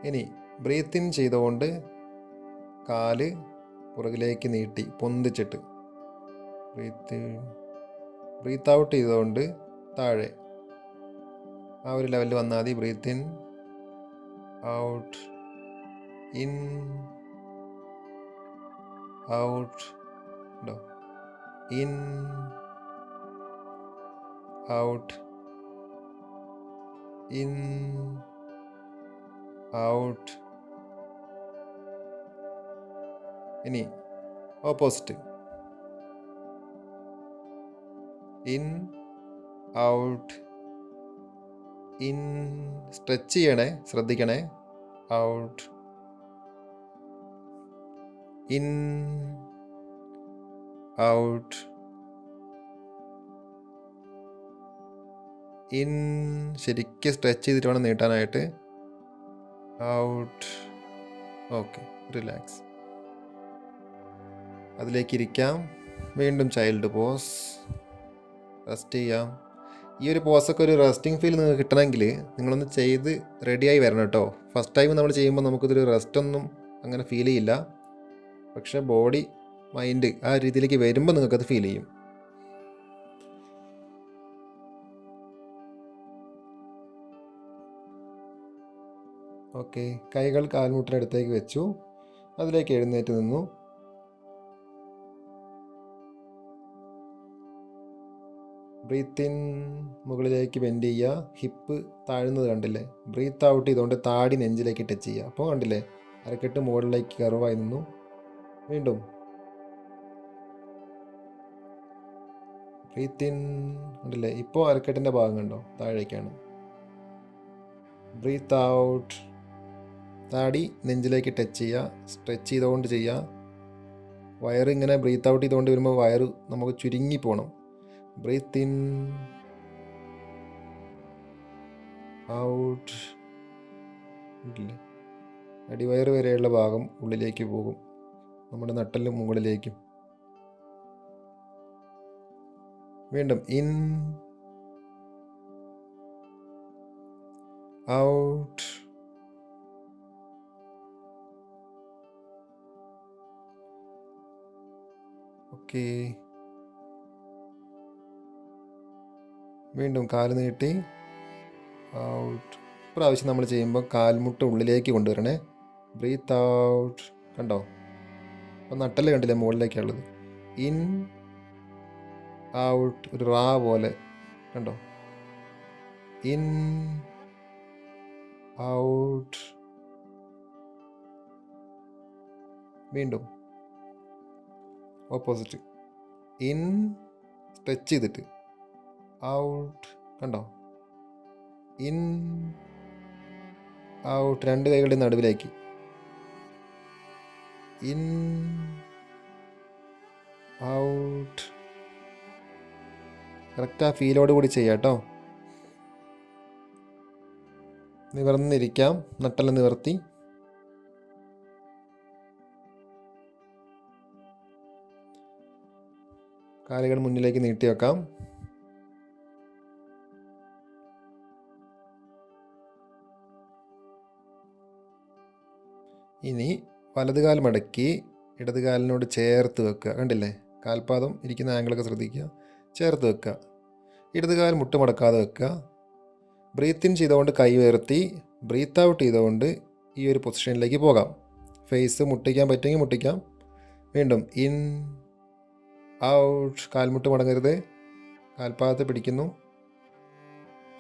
ഇനി ബ്രീത്ത് ഇൻ ചെയ്തുകൊണ്ട് കാല് പുറകിലേക്ക് നീട്ടി പൊന്തിച്ചിട്ട് ബ്രീത്ത് ഔട്ട് ചെയ്തുകൊണ്ട് താഴെ ആ ഒരു ലെവലിൽ വന്നാൽ മതി. Breathe in, out, in, out, ഉണ്ടോ? In, out, in, out. ഇനി opposite. In, out, in. Stretch ചെയ്യണേ, ശ്രദ്ധിക്കണേ. Out, in, out, in. ശരിക്കും സ്ട്രെച്ച് ചെയ്തിട്ട് വേണം നീട്ടാനായിട്ട്. ഔട്ട്. Okay, relax. അതിലേക്ക് ഇരിക്കാം. വീണ്ടും ചൈൽഡ് പോസ്. റെസ്റ്റ് ചെയ്യാം. ഈ ഒരു പോസൊക്കെ ഒരു റെസ്റ്റിംഗ് ഫീൽ നിങ്ങൾക്ക് കിട്ടണമെങ്കിൽ നിങ്ങളൊന്ന് ചെയ്ത് റെഡിയായി വരണം കേട്ടോ. ഫസ്റ്റ് ടൈം നമ്മൾ ചെയ്യുമ്പോൾ നമുക്കിതൊരു റെസ്റ്റൊന്നും അങ്ങനെ ഫീൽ ചെയ്യില്ല. പക്ഷേ ബോഡി, മൈൻഡ് ആ രീതിയിലേക്ക് വരുമ്പോൾ നിങ്ങൾക്കത് ഫീൽ ചെയ്യും. ഓക്കെ, കൈകൾ കാൽമുട്ടിനടുത്തേക്ക് വെച്ചു. അതിലേക്ക് എഴുന്നേറ്റ് നിന്നു. ബ്രീത്ത് ഇൻ, മുകളിലേക്ക് ബെൻഡ് ചെയ്യുക. ഹിപ്പ് താഴുന്നത് കണ്ടില്ലേ? ബ്രീത്ത് ഔട്ട് ചെയ്തുകൊണ്ട് താടി നെഞ്ചിലേക്ക് ടച്ച് ചെയ്യുക. അപ്പോൾ കണ്ടില്ലേ, അരക്കെട്ട് മുകളിലേക്ക് കർവായി നിന്നു. വീണ്ടും ബ്രീത്ത് ഇൻ, കണ്ടില്ലേ? ഇപ്പോൾ അരക്കെട്ടിൻ്റെ ഭാഗം കണ്ടോ? താഴേക്കാണ്. ബ്രീത്ത് ഔട്ട്, താടി നെഞ്ചിലേക്ക് ടച്ച് ചെയ്യുക. സ്ട്രെച്ച് ചെയ്തുകൊണ്ട് ചെയ്യുക. വയറിങ്ങനെ ബ്രീത്ത് ഔട്ട് ചെയ്തുകൊണ്ട് വരുമ്പോൾ വയറ് നമുക്ക് ചുരുങ്ങി പോകണം. Breath in, out. ഇല്ലേ, അടിവയറ് വരെയുള്ള ഭാഗം ഉള്ളിലേക്ക് പോകും, നമ്മുടെ നട്ടലിന് മുകളിലേക്കും. വീണ്ടും ഇൻ, ഔട്ട്. ഓക്കെ, വീണ്ടും കാല് നീട്ടി ഔട്ട്. പ്രാവശ്യം നമ്മൾ ചെയ്യുമ്പോൾ കാൽമുട്ട് ഉള്ളിലേക്ക് കൊണ്ടുവരണേ. Breath out. കണ്ടോ? അപ്പം നട്ടല് കണ്ടില്ലേ മുകളിലേക്കുള്ളത്. In, out. ഒരു റാ പോലെ കണ്ടോ? In, out. വീണ്ടും ഓപ്പോസിറ്റ്. ഇൻ, സ്ട്രെച്ച് ചെയ്തിട്ട് ഔട്ട്. കണ്ടോ? In, out. രണ്ട് കൈകളുടെ നടുവിലേക്ക്. In, out. കറക്റ്റ് ആ ഫീലോട് കൂടി ചെയ്യാം കേട്ടോ. നിവർന്നിരിക്കാം. നട്ടെല്ലാം നിവർത്തി. കാലുകൾ മുന്നിലേക്ക് നീട്ടി വെക്കാം. ഇനി വലതുകാൽ മടക്കി ഇടതുകാലിനോട് ചേർത്ത് വെക്കുക. കണ്ടില്ലേ? കാൽപാദം ഇരിക്കുന്ന ആംഗിളൊക്കെ ശ്രദ്ധിക്കുക. ചേർത്ത് വെക്കുക. ഇടതുകാൽ മുട്ട് മടക്കാതെ വെക്കുക. ബ്രീത്ത് ഇൻ ചെയ്തുകൊണ്ട് കൈ ഉയർത്തി, ബ്രീത്ത് ഔട്ട് ചെയ്തുകൊണ്ട് ഈ ഒരു പൊസിഷനിലേക്ക് പോകാം. ഫേസ് മുട്ടിക്കാൻ പറ്റുമെങ്കിൽ മുട്ടിക്കാം. വീണ്ടും ഇൻ, ഔട്ട്. കാൽമുട്ട് മടങ്ങരുത്. കാൽപാദത്തെ പിടിക്കുന്നു,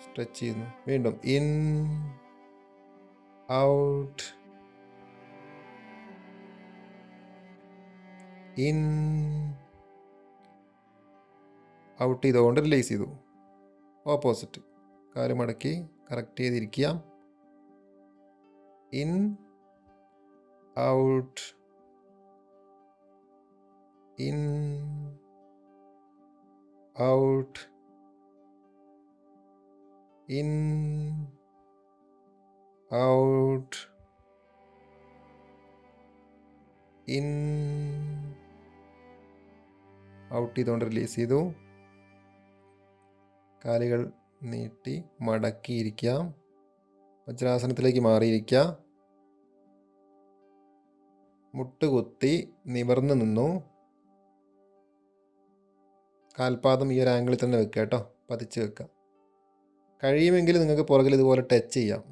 സ്ട്രെച്ച് ചെയ്യുന്നു. വീണ്ടും ഇൻ, ഔട്ട്, ഇൻ, ഔട്ട് ചെയ്തുകൊണ്ട് റിലീസ് ചെയ്തു. ഓപ്പോസിറ്റ്. കാല് മടക്കി കറക്റ്റ് ചെയ്തിരിക്കുക. In, out, in, out, in, out, in, out ചെയ്തുകൊണ്ട് റിലീസ് ചെയ്തു. കാലുകൾ നീട്ടി മടക്കിയിരിക്കാം. വജ്രാസനത്തിലേക്ക് മാറിയിരിക്കുക. മുട്ടുകുത്തി നിവർന്ന് നിന്നു. കാൽപാദം ഈ ഒരു ആംഗിളിൽ തന്നെ വെക്കുക കേട്ടോ, പതിച്ച് വെക്കുക. കഴിയുമെങ്കിൽ നിങ്ങൾക്ക് പുറകിൽ ഇതുപോലെ ടച്ച് ചെയ്യാം.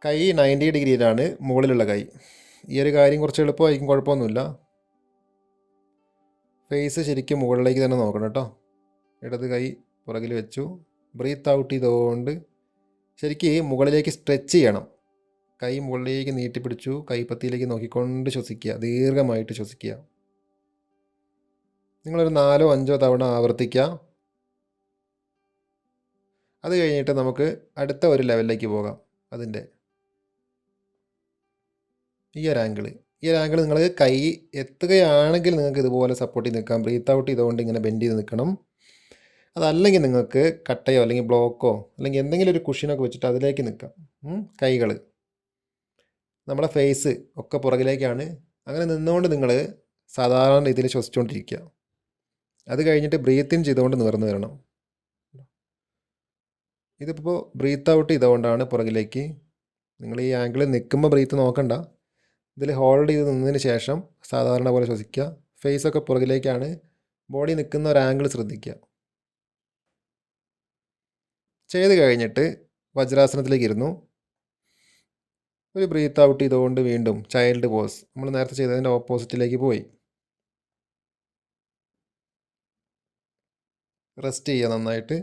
കൈ 90 ഡിഗ്രിയിലാണ് മുകളിലുള്ള കൈ. ഈ ഒരു കാര്യം കുറച്ച് എളുപ്പമായിരിക്കും, കുഴപ്പമൊന്നുമില്ല. ഫേസ് ശരിക്കും മുകളിലേക്ക് തന്നെ നോക്കണം കേട്ടോ. ഇടത് കൈ പുറകിൽ വെച്ചു. ബ്രീത്ത് ഔട്ട് ചെയ്തുകൊണ്ട് ശരിക്കും മുകളിലേക്ക് സ്ട്രെച്ച് ചെയ്യണം. കൈ മുകളിലേക്ക് നീട്ടിപ്പിടിച്ചു. കൈപ്പത്തിയിലേക്ക് നോക്കിക്കൊണ്ട് ശ്വസിക്കുക, ദീർഘമായിട്ട് ശ്വസിക്കുക. നിങ്ങളൊരു 4-5 തവണ ആവർത്തിക്കുക. അത് കഴിഞ്ഞിട്ട് നമുക്ക് അടുത്ത ഒരു ലെവലിലേക്ക് പോകാം. അതിൻ്റെ ഈ ഒരു ആംഗിൾ നിങ്ങൾ കൈ എത്തുകയാണെങ്കിൽ നിങ്ങൾക്ക് ഇതുപോലെ സപ്പോർട്ട് ചെയ്ത് നിൽക്കാം. ബ്രീത്ത് ഔട്ട് ചെയ്തുകൊണ്ട് ഇങ്ങനെ ബെൻഡ് ചെയ്ത് നിൽക്കണം. അതല്ലെങ്കിൽ നിങ്ങൾക്ക് കട്ടയോ അല്ലെങ്കിൽ ബ്ലോക്കോ അല്ലെങ്കിൽ എന്തെങ്കിലും ഒരു കുഷ്യനൊക്കെ വെച്ചിട്ട് അതിലേക്ക് നിൽക്കാം. കൈകൾ നമ്മുടെ ഫേസ് ഒക്കെ പുറകിലേക്കാണ്. അങ്ങനെ നിന്നുകൊണ്ട് നിങ്ങൾ സാധാരണ രീതിയിൽ ശ്വസിച്ചുകൊണ്ടിരിക്കുക. അത് കഴിഞ്ഞിട്ട് ബ്രീത്ത് ഇൻ ചെയ്തുകൊണ്ട് നിവർന്ന് വരണം. ഇതിപ്പോൾ ബ്രീത്ത് ഔട്ട് ചെയ്തുകൊണ്ടാണ് പുറകിലേക്ക്. നിങ്ങൾ ഈ ആംഗിളിൽ നിൽക്കുമ്പോൾ ബ്രീത്ത് നോക്കണ്ട. ഇതിൽ ഹോൾഡ് ചെയ്ത് നിന്നതിന് ശേഷം സാധാരണ പോലെ ശ്വസിക്കുക. ഫേസൊക്കെ പുറകിലേക്കാണ്. ബോഡി നിൽക്കുന്ന ഒരു ആംഗിൾ ശ്രദ്ധിക്കുക. ചെയ്ത് കഴിഞ്ഞിട്ട് വജ്രാസനത്തിലേക്ക് ഇരുന്നു. ഒരു ബ്രീത്ത് ഔട്ട് ചെയ്തുകൊണ്ട് വീണ്ടും ചൈൽഡ് പോസ്, നമ്മൾ നേരത്തെ ചെയ്തതിൻ്റെ ഓപ്പോസിറ്റിലേക്ക് പോയി. റെസ്റ്റ് ചെയ്യുക നന്നായിട്ട്.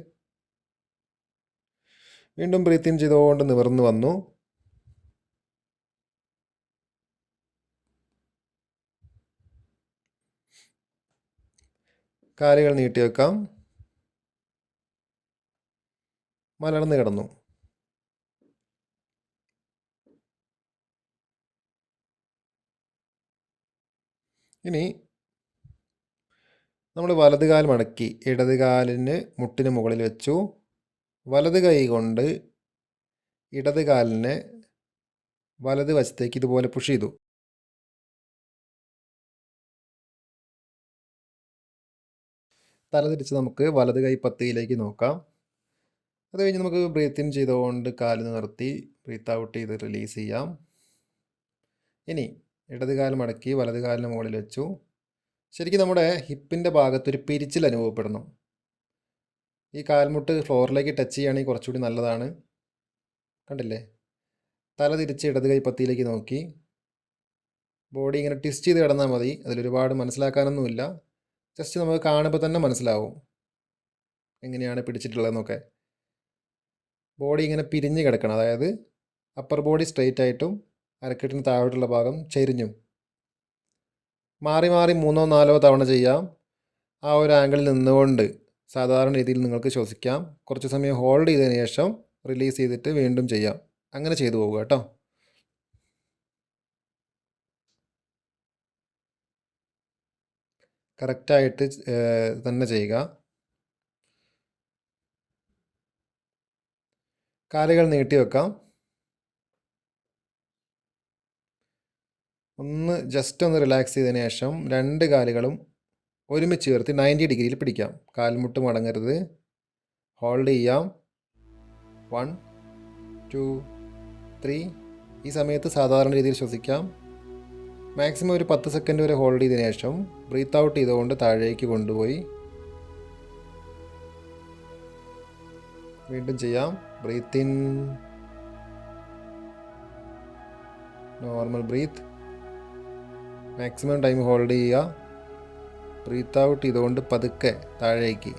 വീണ്ടും ബ്രീത്ത് ഇൻ ചെയ്തുകൊണ്ട് നിവർന്ന് വന്നു. കാലുകൾ നീട്ടി വെക്കാം. മലർന്ന് കിടന്നു. ഇനി നമ്മൾ വലത് കാൽ മടക്കി ഇടത് കാലിന് മുട്ടിന് മുകളിൽ വെച്ചു. വലത് കൈ കൊണ്ട് ഇടത് കാലിനെ വലത് വശത്തേക്ക് ഇതുപോലെ പുഷ് ചെയ്തു. തല തിരിച്ച് നമുക്ക് വലത് കൈ പത്തിയിലേക്ക് നോക്കാം. അത് കഴിഞ്ഞ് നമുക്ക് ബ്രീത്ത് ഇൻ ചെയ്തുകൊണ്ട് കാല് നിർത്തി ബ്രീത്ത് ഔട്ട് ചെയ്ത് റിലീസ് ചെയ്യാം. ഇനി ഇടത് കാല് മടക്കി വലത് കാലിന് മുകളിൽ വെച്ചു. ശരിക്കും നമ്മുടെ ഹിപ്പിൻ്റെ ഭാഗത്തൊരു പിരിച്ചിൽ അനുഭവപ്പെടണം. ഈ കാൽമുട്ട് ഫ്ലോറിലേക്ക് ടച്ച് ചെയ്യുകയാണെങ്കിൽ കുറച്ചുകൂടി നല്ലതാണ്. കണ്ടില്ലേ? തല തിരിച്ച് ഇടത് കൈ പത്തിയിലേക്ക് നോക്കി ബോഡി ഇങ്ങനെ ട്വിസ്റ്റ് ചെയ്ത് കിടന്നാൽ മതി. അതിലൊരുപാട് മനസ്സിലാക്കാനൊന്നുമില്ല. ജസ്റ്റ് നമുക്ക് കാണുമ്പോൾ തന്നെ മനസ്സിലാവും എങ്ങനെയാണ് പിടിച്ചിട്ടുള്ളതെന്നൊക്കെ. ബോഡി ഇങ്ങനെ പിരിഞ്ഞ് കിടക്കണം. അതായത് അപ്പർ ബോഡി സ്ട്രെയിറ്റ് ആയിട്ടും അരക്കെട്ടിന് താഴോട്ടുള്ള ഭാഗം ചെരിഞ്ഞും. മാറി മാറി 3-4 തവണ ചെയ്യാം. ആ ഒരു ആംഗിളിൽ നിന്നുകൊണ്ട് സാധാരണ രീതിയിൽ നിങ്ങൾക്ക് ശ്വസിക്കാം. കുറച്ച് സമയം ഹോൾഡ് ചെയ്തതിന് ശേഷം റിലീസ് ചെയ്തിട്ട് വീണ്ടും ചെയ്യാം. അങ്ങനെ ചെയ്തു പോവുക കേട്ടോ. കറക്റ്റായിട്ട് തന്നെ ചെയ്യുക. കാലുകൾ നീട്ടി വെക്കാം. ജസ്റ്റ് ഒന്ന് റിലാക്സ് ചെയ്തതിന് ശേഷം 2 കാലുകളും ഒരുമിച്ച് ചേർത്ത് 90 ഡിഗ്രിയിൽ പിടിക്കാം. കാൽമുട്ട് മടങ്ങരുത്. ഹോൾഡ് ചെയ്യാം. 1 2 3. ഈ സമയത്ത് സാധാരണ രീതിയിൽ ശ്വസിക്കാം. മാക്സിമം ഒരു 10 സെക്കൻഡ് വരെ ഹോൾഡ് ചെയ്തതിന് ശേഷം ബ്രീത്ത് ഔട്ട് ചെയ്തുകൊണ്ട് താഴേക്ക് കൊണ്ടുപോയി വീണ്ടും ചെയ്യാം. Breath in, normal breath. Maximum time hold ചെയ്യുക. ബ്രീത്ത് ഔട്ട് ചെയ്തുകൊണ്ട് പതുക്കെ താഴേക്ക്.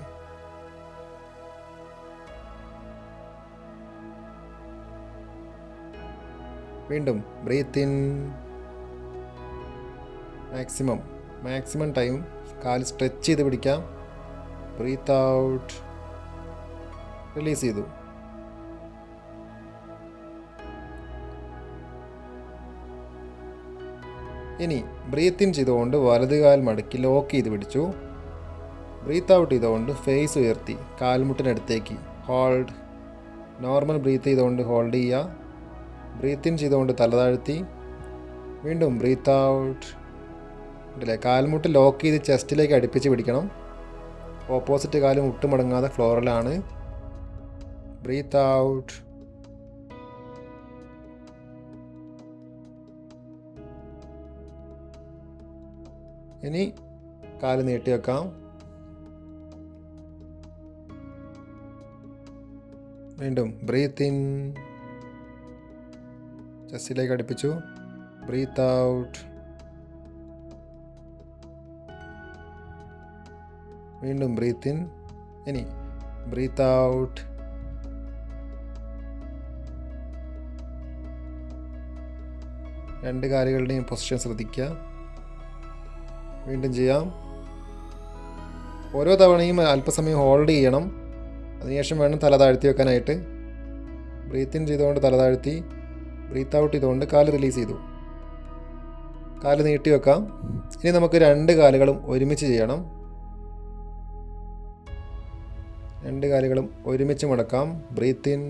വീണ്ടും ബ്രീത്ത് ഇൻ. മാക്സിമം ടൈം കാല് സ്ട്രെച്ച് ചെയ്ത് പിടിക്കാം. ബ്രീത്ത് ഔട്ട്, റിലീസ് ചെയ്തു. ഇനി ബ്രീത്ത് ഇൻ ചെയ്തുകൊണ്ട് വലത് കാൽ മടക്കി ലോക്ക് ചെയ്ത് പിടിച്ചു. ബ്രീത്ത് ഔട്ട് ചെയ്തുകൊണ്ട് ഫേസ് ഉയർത്തി കാൽമുട്ടിനടുത്തേക്ക് ഹോൾഡ്. നോർമൽ ബ്രീത്ത് ചെയ്തുകൊണ്ട് ഹോൾഡ് ചെയ്യുക. ബ്രീത്ത് ഇൻ ചെയ്തുകൊണ്ട് തല താഴ്ത്തി വീണ്ടും ബ്രീത്ത് ഔട്ട്. ഉണ്ടല്ലേ, കാൽമുട്ട് ലോക്ക് ചെയ്ത് ചെസ്റ്റിലേക്ക് അടുപ്പിച്ച് പിടിക്കണം. ഓപ്പോസിറ്റ് കാല് മുട്ട് മടങ്ങാതെ ഫ്ലോറിലാണ്. Breath out. ഇനി കാല് നീട്ടി വെക്കാം. വീണ്ടും ബ്രീത്ത് ഇൻ, ചെസ്റ്റിലേക്ക് അടുപ്പിച്ചു. Breath out. വീണ്ടും ബ്രീത്ത് ഇൻ. ഇനി ബ്രീത്ത് ഔട്ട്. രണ്ട് കാലുകളുടെയും പൊസിഷൻ ശ്രദ്ധിക്കുക. വീണ്ടും ചെയ്യാം. ഓരോ തവണയും അല്പസമയം ഹോൾഡ് ചെയ്യണം. അതിനുശേഷം വേണം തല താഴ്ത്തി വെക്കാനായിട്ട്. ബ്രീത്ത് ഇൻ ചെയ്തുകൊണ്ട് തല താഴ്ത്തി, ബ്രീത്ത് ഔട്ട് ചെയ്തുകൊണ്ട് കാല് റിലീസ് ചെയ്തു. കാല് നീട്ടി വെക്കാം. ഇനി നമുക്ക് രണ്ട് കാലുകളും ഒരുമിച്ച് ചെയ്യണം. രണ്ട് കാലുകളും ഒരുമിച്ച് മടക്കാം. ബ്രീത്ത് ഇൻ,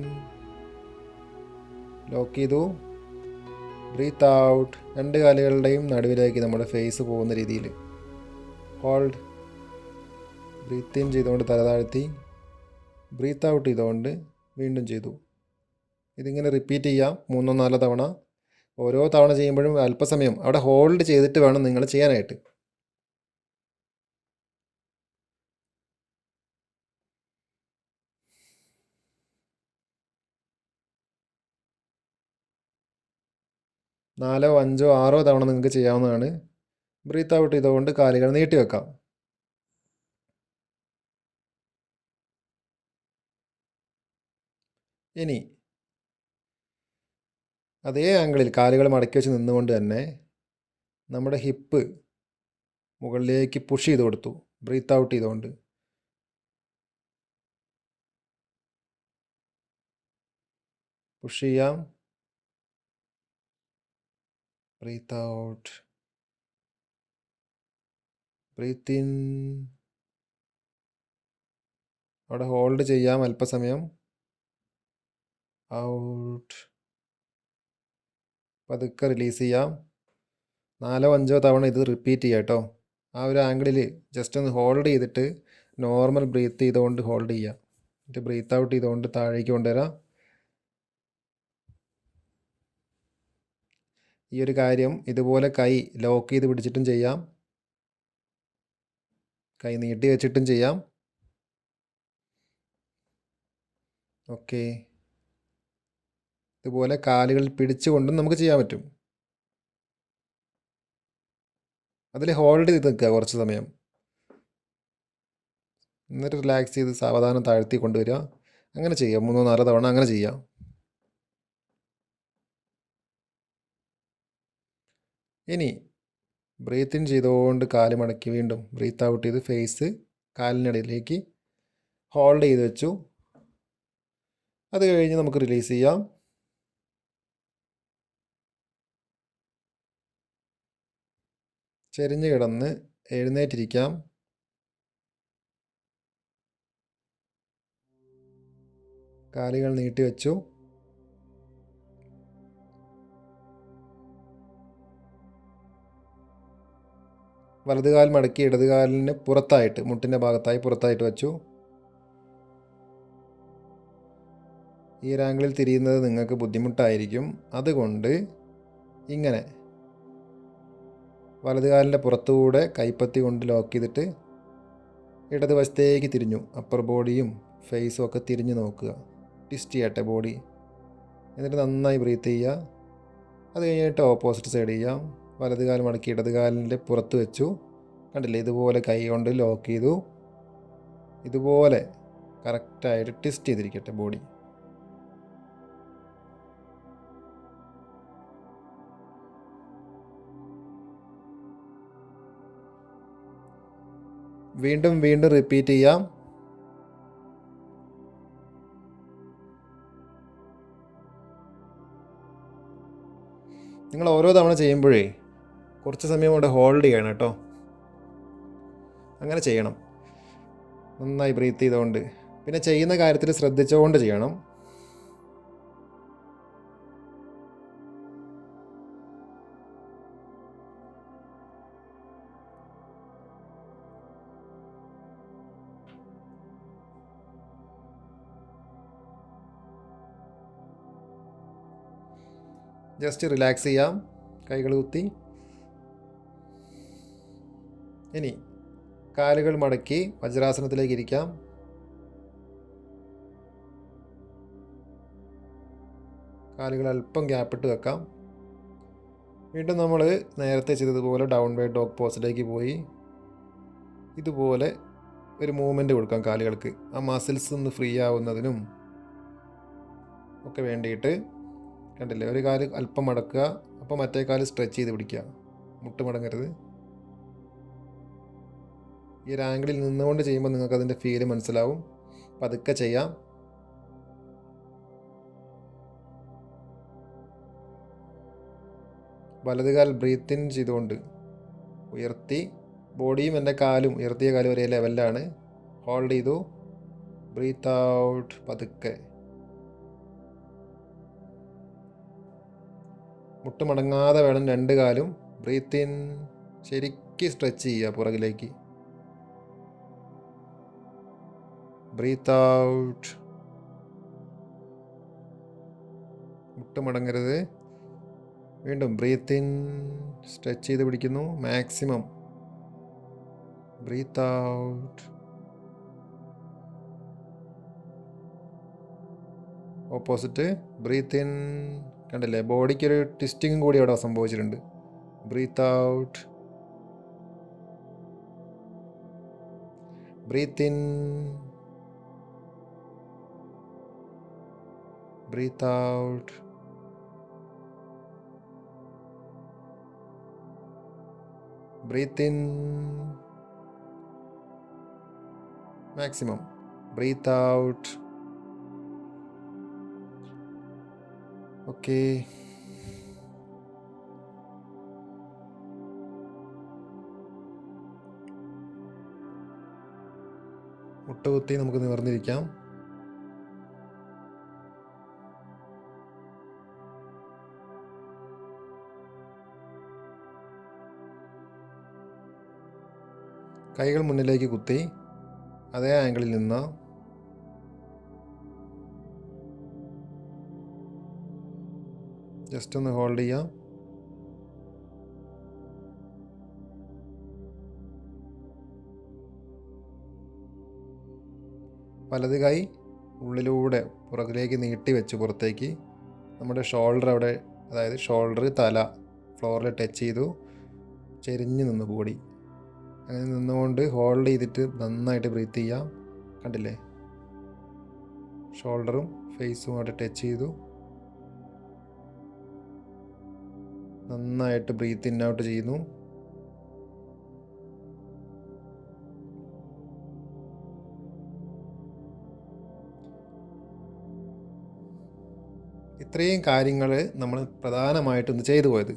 ലോക്ക് ചെയ്തു. Breath out. രണ്ട് കാലുകളുടെയും നടുവിലേക്ക് നമ്മുടെ ഫേസ് പോകുന്ന രീതിയിൽ ഹോൾഡ്. ബ്രീത്ത് ഇൻ ചെയ്തുകൊണ്ട് തല താഴ്ത്തി, ബ്രീത്ത് ഔട്ട് ചെയ്തുകൊണ്ട് വീണ്ടും ചെയ്തു. ഇതിങ്ങനെ റിപ്പീറ്റ് ചെയ്യാം 3-4 തവണ. ഓരോ തവണ ചെയ്യുമ്പോഴും അല്പസമയം അവിടെ ഹോൾഡ് ചെയ്തിട്ട് വേണം നിങ്ങൾ ചെയ്യാനായിട്ട്. നാലോ അഞ്ചോ ആറോ തവണ നിങ്ങൾക്ക് ചെയ്യാവുന്നതാണ്. ബ്രീത്ത് ഔട്ട് ചെയ്തുകൊണ്ട് കാലുകൾ നീട്ടി വെക്കാം. ഇനി അതേ ആംഗിളിൽ കാലുകൾ മടക്കി വെച്ച് നിന്നുകൊണ്ട് തന്നെ നമ്മുടെ ഹിപ്പ് മുകളിലേക്ക് പുഷ് ചെയ്ത് കൊടുത്തു. ബ്രീത്ത് ഔട്ട് ചെയ്തുകൊണ്ട് പുഷ് ചെയ്യാം. Breath out. Breath in. അവിടെ ഹോൾഡ് ചെയ്യാം അല്പസമയം. ഔട്ട്. പതുക്കെ റിലീസ് ചെയ്യാം. 4-5 തവണ ഇത് റിപ്പീറ്റ് ചെയ്യാം കേട്ടോ. ആ ഒരു ആംഗിളിൽ ജസ്റ്റ് ഒന്ന് ഹോൾഡ് ചെയ്തിട്ട് നോർമൽ ബ്രീത്ത് ചെയ്തുകൊണ്ട് ഹോൾഡ് ചെയ്യാം. എന്നിട്ട് ബ്രീത്ത് ഔട്ട് ചെയ്തുകൊണ്ട് താഴേക്ക് കൊണ്ടുവരാം. ഈ ഒരു കാര്യം ഇതുപോലെ കൈ ലോക്ക് ചെയ്ത് പിടിച്ചിട്ടും ചെയ്യാം, കൈ നീട്ടി വെച്ചിട്ടും ചെയ്യാം. ഓക്കെ, ഇതുപോലെ കാലുകൾ പിടിച്ചുകൊണ്ടും നമുക്ക് ചെയ്യാൻ പറ്റും. അതിൽ ഹോൾഡ് ചെയ്ത് നിൽക്കുക കുറച്ച് സമയം. എന്നിട്ട് റിലാക്സ് ചെയ്ത് സാവധാനം താഴ്ത്തി കൊണ്ടുവരിക. അങ്ങനെ ചെയ്യാം 3-4 തവണ അങ്ങനെ ചെയ്യാം. ഇനി ബ്രീത്ത് ഇൻ ചെയ്തുകൊണ്ട് കാല് മടക്കി വീണ്ടും ബ്രീത്ത് ഔട്ട് ചെയ്ത് ഫേസ് കാലിനിടയിലേക്ക് ഹോൾഡ് ചെയ്ത് വെച്ചു. അത് കഴിഞ്ഞ് നമുക്ക് റിലീസ് ചെയ്യാം. ചെരിഞ്ഞ് കിടന്ന് എഴുന്നേറ്റിരിക്കാം. കാലുകൾ നീട്ടി വെച്ചു. വലതുകാൽ മടക്കി ഇടതുകാലിന് പുറത്തായിട്ട്, മുട്ടിൻ്റെ ഭാഗത്തായി പുറത്തായിട്ട് വെച്ചു. ഈ ഒരു ആംഗിളിൽ തിരിയുന്നത് നിങ്ങൾക്ക് ബുദ്ധിമുട്ടായിരിക്കും. അതുകൊണ്ട് ഇങ്ങനെ വലതുകാലിൻ്റെ പുറത്തുകൂടെ കൈപ്പത്തി കൊണ്ട് ലോക്ക് ചെയ്തിട്ട് ഇടതുവശത്തേക്ക് തിരിഞ്ഞു. അപ്പർ ബോഡിയും ഫേസും ഒക്കെ തിരിഞ്ഞു നോക്കുക. ട്വിസ്റ്റ് ചെയ്യട്ടെ ബോഡി. എന്നിട്ട് നന്നായി ബ്രീത്ത് ചെയ്യുക. അത് കഴിഞ്ഞിട്ട് ഓപ്പോസിറ്റ് സൈഡ് ചെയ്യാം. വലതുകാൽ മടക്കി ഇടതുകാലിൻ്റെ പുറത്ത് വെച്ചു. കണ്ടില്ലേ, ഇതുപോലെ കൈ കൊണ്ട് ലോക്ക് ചെയ്തു. ഇതുപോലെ കറക്റ്റായിട്ട് ട്വിസ്റ്റ് ചെയ്തിരിക്കട്ടെ ബോഡി. വീണ്ടും വീണ്ടും റിപ്പീറ്റ് ചെയ്യാം. നിങ്ങൾ ഓരോ തവണ ചെയ്യുമ്പോഴേ കുറച്ച് സമയം അവിടെ ഹോൾഡ് ചെയ്യണം കേട്ടോ. അങ്ങനെ ചെയ്യണം, നന്നായി ബ്രീത്ത് ചെയ്തുകൊണ്ട്. പിന്നെ ചെയ്യുന്ന കാര്യത്തിൽ ശ്രദ്ധിച്ചുകൊണ്ട് ചെയ്യണം. ജസ്റ്റ് റിലാക്സ് ചെയ്യാം, കൈകൾ കുത്തി. ഇനി കാലുകൾ മടക്കി വജ്രാസനത്തിലേക്ക് ഇരിക്കാം. കാലുകൾ അല്പം ഗ്യാപ്പിട്ട് വെക്കാം. വീണ്ടും നമ്മൾ നേരത്തെ ചെയ്തതുപോലെ ഡൗൺവേർഡ് ഡോഗ് പോസിലേക്ക് പോയി ഇതുപോലെ ഒരു മൂവ്മെൻറ്റ് കൊടുക്കാം കാലുകൾക്ക്. ആ മസിൽസ് ഒന്ന് ഫ്രീ ആവുന്നതിനും ഒക്കെ വേണ്ടിയിട്ട്. കണ്ടില്ലേ, ഒരു കാല് അല്പം മടക്കുക, അപ്പോൾ മറ്റേ കാല് സ്ട്രെച്ച് ചെയ്ത് പിടിക്കുക, മുട്ട് മടങ്ങരുത്. ഈ ഒരു ആംഗിളിൽ നിന്നുകൊണ്ട് ചെയ്യുമ്പോൾ നിങ്ങൾക്ക് അതിൻ്റെ ഫീല് മനസ്സിലാവും. പതുക്കെ ചെയ്യാം. വലതുകാൽ ബ്രീത്ത് ഇൻ ചെയ്തുകൊണ്ട് ഉയർത്തി, ബോഡിയും എൻ്റെ കാലും ഉയർത്തിയ കാലും ഒരേ ലെവലിലാണ്. ഹോൾഡ് ചെയ്തു, ബ്രീത്ത് ഔട്ട് പതുക്കെ. മുട്ട് മടങ്ങാതെ വേണം രണ്ട് കാലും. ബ്രീത്ത് ഇൻ, ശരിക്ക് സ്ട്രെച്ച് ചെയ്യുക പുറകിലേക്ക്. ബ്രീത്ത് ഔട്ട്, മുട്ട് മടങ്ങരുത്. വീണ്ടും ബ്രീത്ത് ഇൻ, സ്ട്രെച്ച് ചെയ്ത് പിടിക്കുന്നു maximum. Breath out. Opposite, breath in. കണ്ടില്ലേ, ബോഡിക്കൊരു ട്വിസ്റ്റിങ്ങും കൂടി അവിടെ സംഭവിച്ചിട്ടുണ്ട്. Breath out, breath in, breath out. Breath in maximum. Breath out. Okay, മുട്ടുകുത്തി നമുക്ക് നിവർന്നിരിക്കാം. കൈകൾ മുന്നിലേക്ക് കുത്തി അതേ ആംഗിളിൽ നിന്ന് ജസ്റ്റ് ഒന്ന് ഹോൾഡ് ചെയ്യാം. വലത് കൈ ഉള്ളിലൂടെ പുറകിലേക്ക് നീട്ടി വെച്ച് പുറത്തേക്ക്. നമ്മുടെ ഷോൾഡർ അവിടെ, അതായത് ഷോൾഡർ തല ഫ്ലോറിൽ ടച്ച് ചെയ്തു, ചെരിഞ്ഞ് നിന്ന് ബോഡി. അങ്ങനെ നിന്നുകൊണ്ട് ഹോൾഡ് ചെയ്തിട്ട് നന്നായിട്ട് ബ്രീത്ത് ചെയ്യാം. കണ്ടില്ലേ, ഷോൾഡറും ഫേസും അവിടെ ടച്ച് ചെയ്തു. നന്നായിട്ട് ബ്രീത്ത് ഇൻ ഔട്ട് ചെയ്യുന്നു. ഇത്രയും കാര്യങ്ങൾ നമ്മൾ പ്രധാനമായിട്ടൊന്ന് ചെയ്തു പോയത്.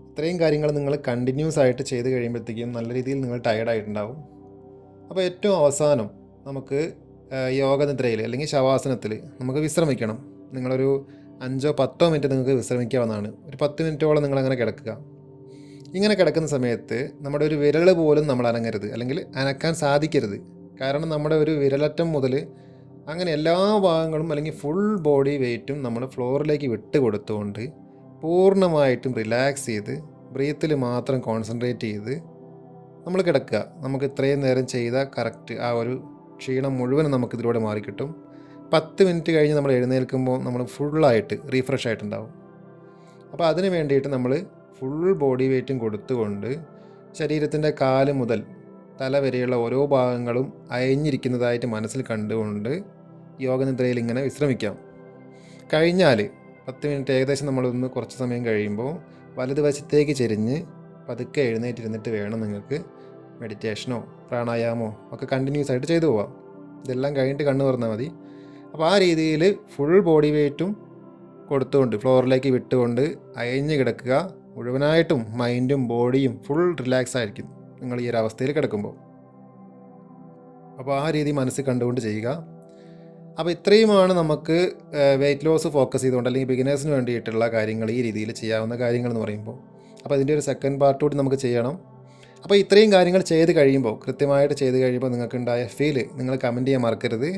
ഇത്രയും കാര്യങ്ങൾ നിങ്ങൾ കണ്ടിന്യൂസ് ആയിട്ട് ചെയ്ത് കഴിയുമ്പോഴത്തേക്കും നല്ല രീതിയിൽ നിങ്ങൾ ടയർഡായിട്ടുണ്ടാവും. അപ്പോൾ ഏറ്റവും അവസാനം നമുക്ക് യോഗനിദ്രയിൽ അല്ലെങ്കിൽ ശവാസനത്തിൽ നമുക്ക് വിശ്രമിക്കണം. നിങ്ങളൊരു 5-10 മിനിറ്റ് നിങ്ങൾക്ക് വിശ്രമിക്കാവുന്നതാണ്. ഒരു 10 മിനിറ്റോളം നിങ്ങളങ്ങനെ കിടക്കുക. ഇങ്ങനെ കിടക്കുന്ന സമയത്ത് നമ്മുടെ ഒരു വിരൽ പോലും നമ്മൾ അനങ്ങരുത്, അല്ലെങ്കിൽ അനക്കാൻ സാധിക്കരുത്. കാരണം നമ്മുടെ ഒരു വിരലറ്റം മുതൽ അങ്ങനെ എല്ലാ ഭാഗങ്ങളും അല്ലെങ്കിൽ ഫുൾ ബോഡി വെയ്റ്റും നമ്മൾ ഫ്ലോറിലേക്ക് വിട്ട് കൊടുത്തുകൊണ്ട് പൂർണ്ണമായിട്ടും റിലാക്സ് ചെയ്ത് ബ്രീത്തിൽ മാത്രം കോൺസെൻട്രേറ്റ് ചെയ്ത് നമ്മൾ കിടക്കുക. നമുക്ക് ഇത്രയും നേരം ചെയ്ത കറക്റ്റ് ആ ഒരു ക്ഷീണം മുഴുവനും നമുക്കിതിലൂടെ മാറിക്കിട്ടും. 10 മിനിറ്റ് കഴിഞ്ഞ് നമ്മൾ എഴുന്നേൽക്കുമ്പോൾ നമ്മൾ ഫുള്ളായിട്ട് റീഫ്രഷ് ആയിട്ടുണ്ടാവും. അപ്പോൾ അതിന് വേണ്ടിയിട്ട് നമ്മൾ ഫുൾ ബോഡി വെയ്റ്റും കൊടുത്തുകൊണ്ട് ശരീരത്തിൻ്റെ കാല് മുതൽ തല വരെയുള്ള ഓരോ ഭാഗങ്ങളും അയഞ്ഞിരിക്കുന്നതായിട്ട് മനസ്സിൽ കണ്ടുകൊണ്ട് യോഗനിദ്രയിൽ ഇങ്ങനെ വിശ്രമിക്കാം. കഴിഞ്ഞാൽ 10 മിനിറ്റ് ഏകദേശം നമ്മളൊന്ന് കുറച്ച് സമയം കഴിയുമ്പോൾ വലതുവശത്തേക്ക് ചെരിഞ്ഞ് പതുക്കെ എഴുന്നേറ്റിരുന്നിട്ട് വേണം നിങ്ങൾക്ക് മെഡിറ്റേഷനോ പ്രാണായാമോ ഒക്കെ കണ്ടിന്യൂസ് ആയിട്ട് ചെയ്തു പോവാം. ഇതെല്ലാം കഴിഞ്ഞിട്ട് കണ്ണ് തുറന്നാൽ മതി. അപ്പോൾ ആ രീതിയിൽ ഫുൾ ബോഡി വെയ്റ്റും കൊടുത്തുകൊണ്ട് ഫ്ലോറിലേക്ക് വിട്ടുകൊണ്ട് അയഞ്ഞ് കിടക്കുക. മുഴുവനായിട്ടും മൈൻഡും ബോഡിയും ഫുൾ റിലാക്സ് ആയിരിക്കും നിങ്ങൾ ഈ ഒരു അവസ്ഥയിൽ കിടക്കുമ്പോൾ. അപ്പോൾ ആ രീതി മനസ്സിൽ കണ്ടുകൊണ്ട് ചെയ്യുക. അപ്പോൾ ഇത്രയുമാണ് നമുക്ക് വെയിറ്റ് ലോസ് ഫോക്കസ് ചെയ്തുകൊണ്ട് അല്ലെങ്കിൽ ബിഗിനേഴ്സിന് വേണ്ടിയിട്ടുള്ള കാര്യങ്ങൾ ഈ രീതിയിൽ ചെയ്യാവുന്ന കാര്യങ്ങൾ എന്ന് പറയുമ്പോൾ. അപ്പോൾ അതിൻ്റെ ഒരു സെക്കൻഡ് പാർട്ട് കൂടി നമുക്ക് ചെയ്യണം. അപ്പോൾ ഇത്രയും കാര്യങ്ങൾ ചെയ്ത് കഴിയുമ്പോൾ, കൃത്യമായിട്ട് ചെയ്ത് കഴിയുമ്പോൾ നിങ്ങൾക്കുണ്ടായ ഫീല് നിങ്ങൾ കമൻറ്റ് ചെയ്യാൻ മറക്കരുത്.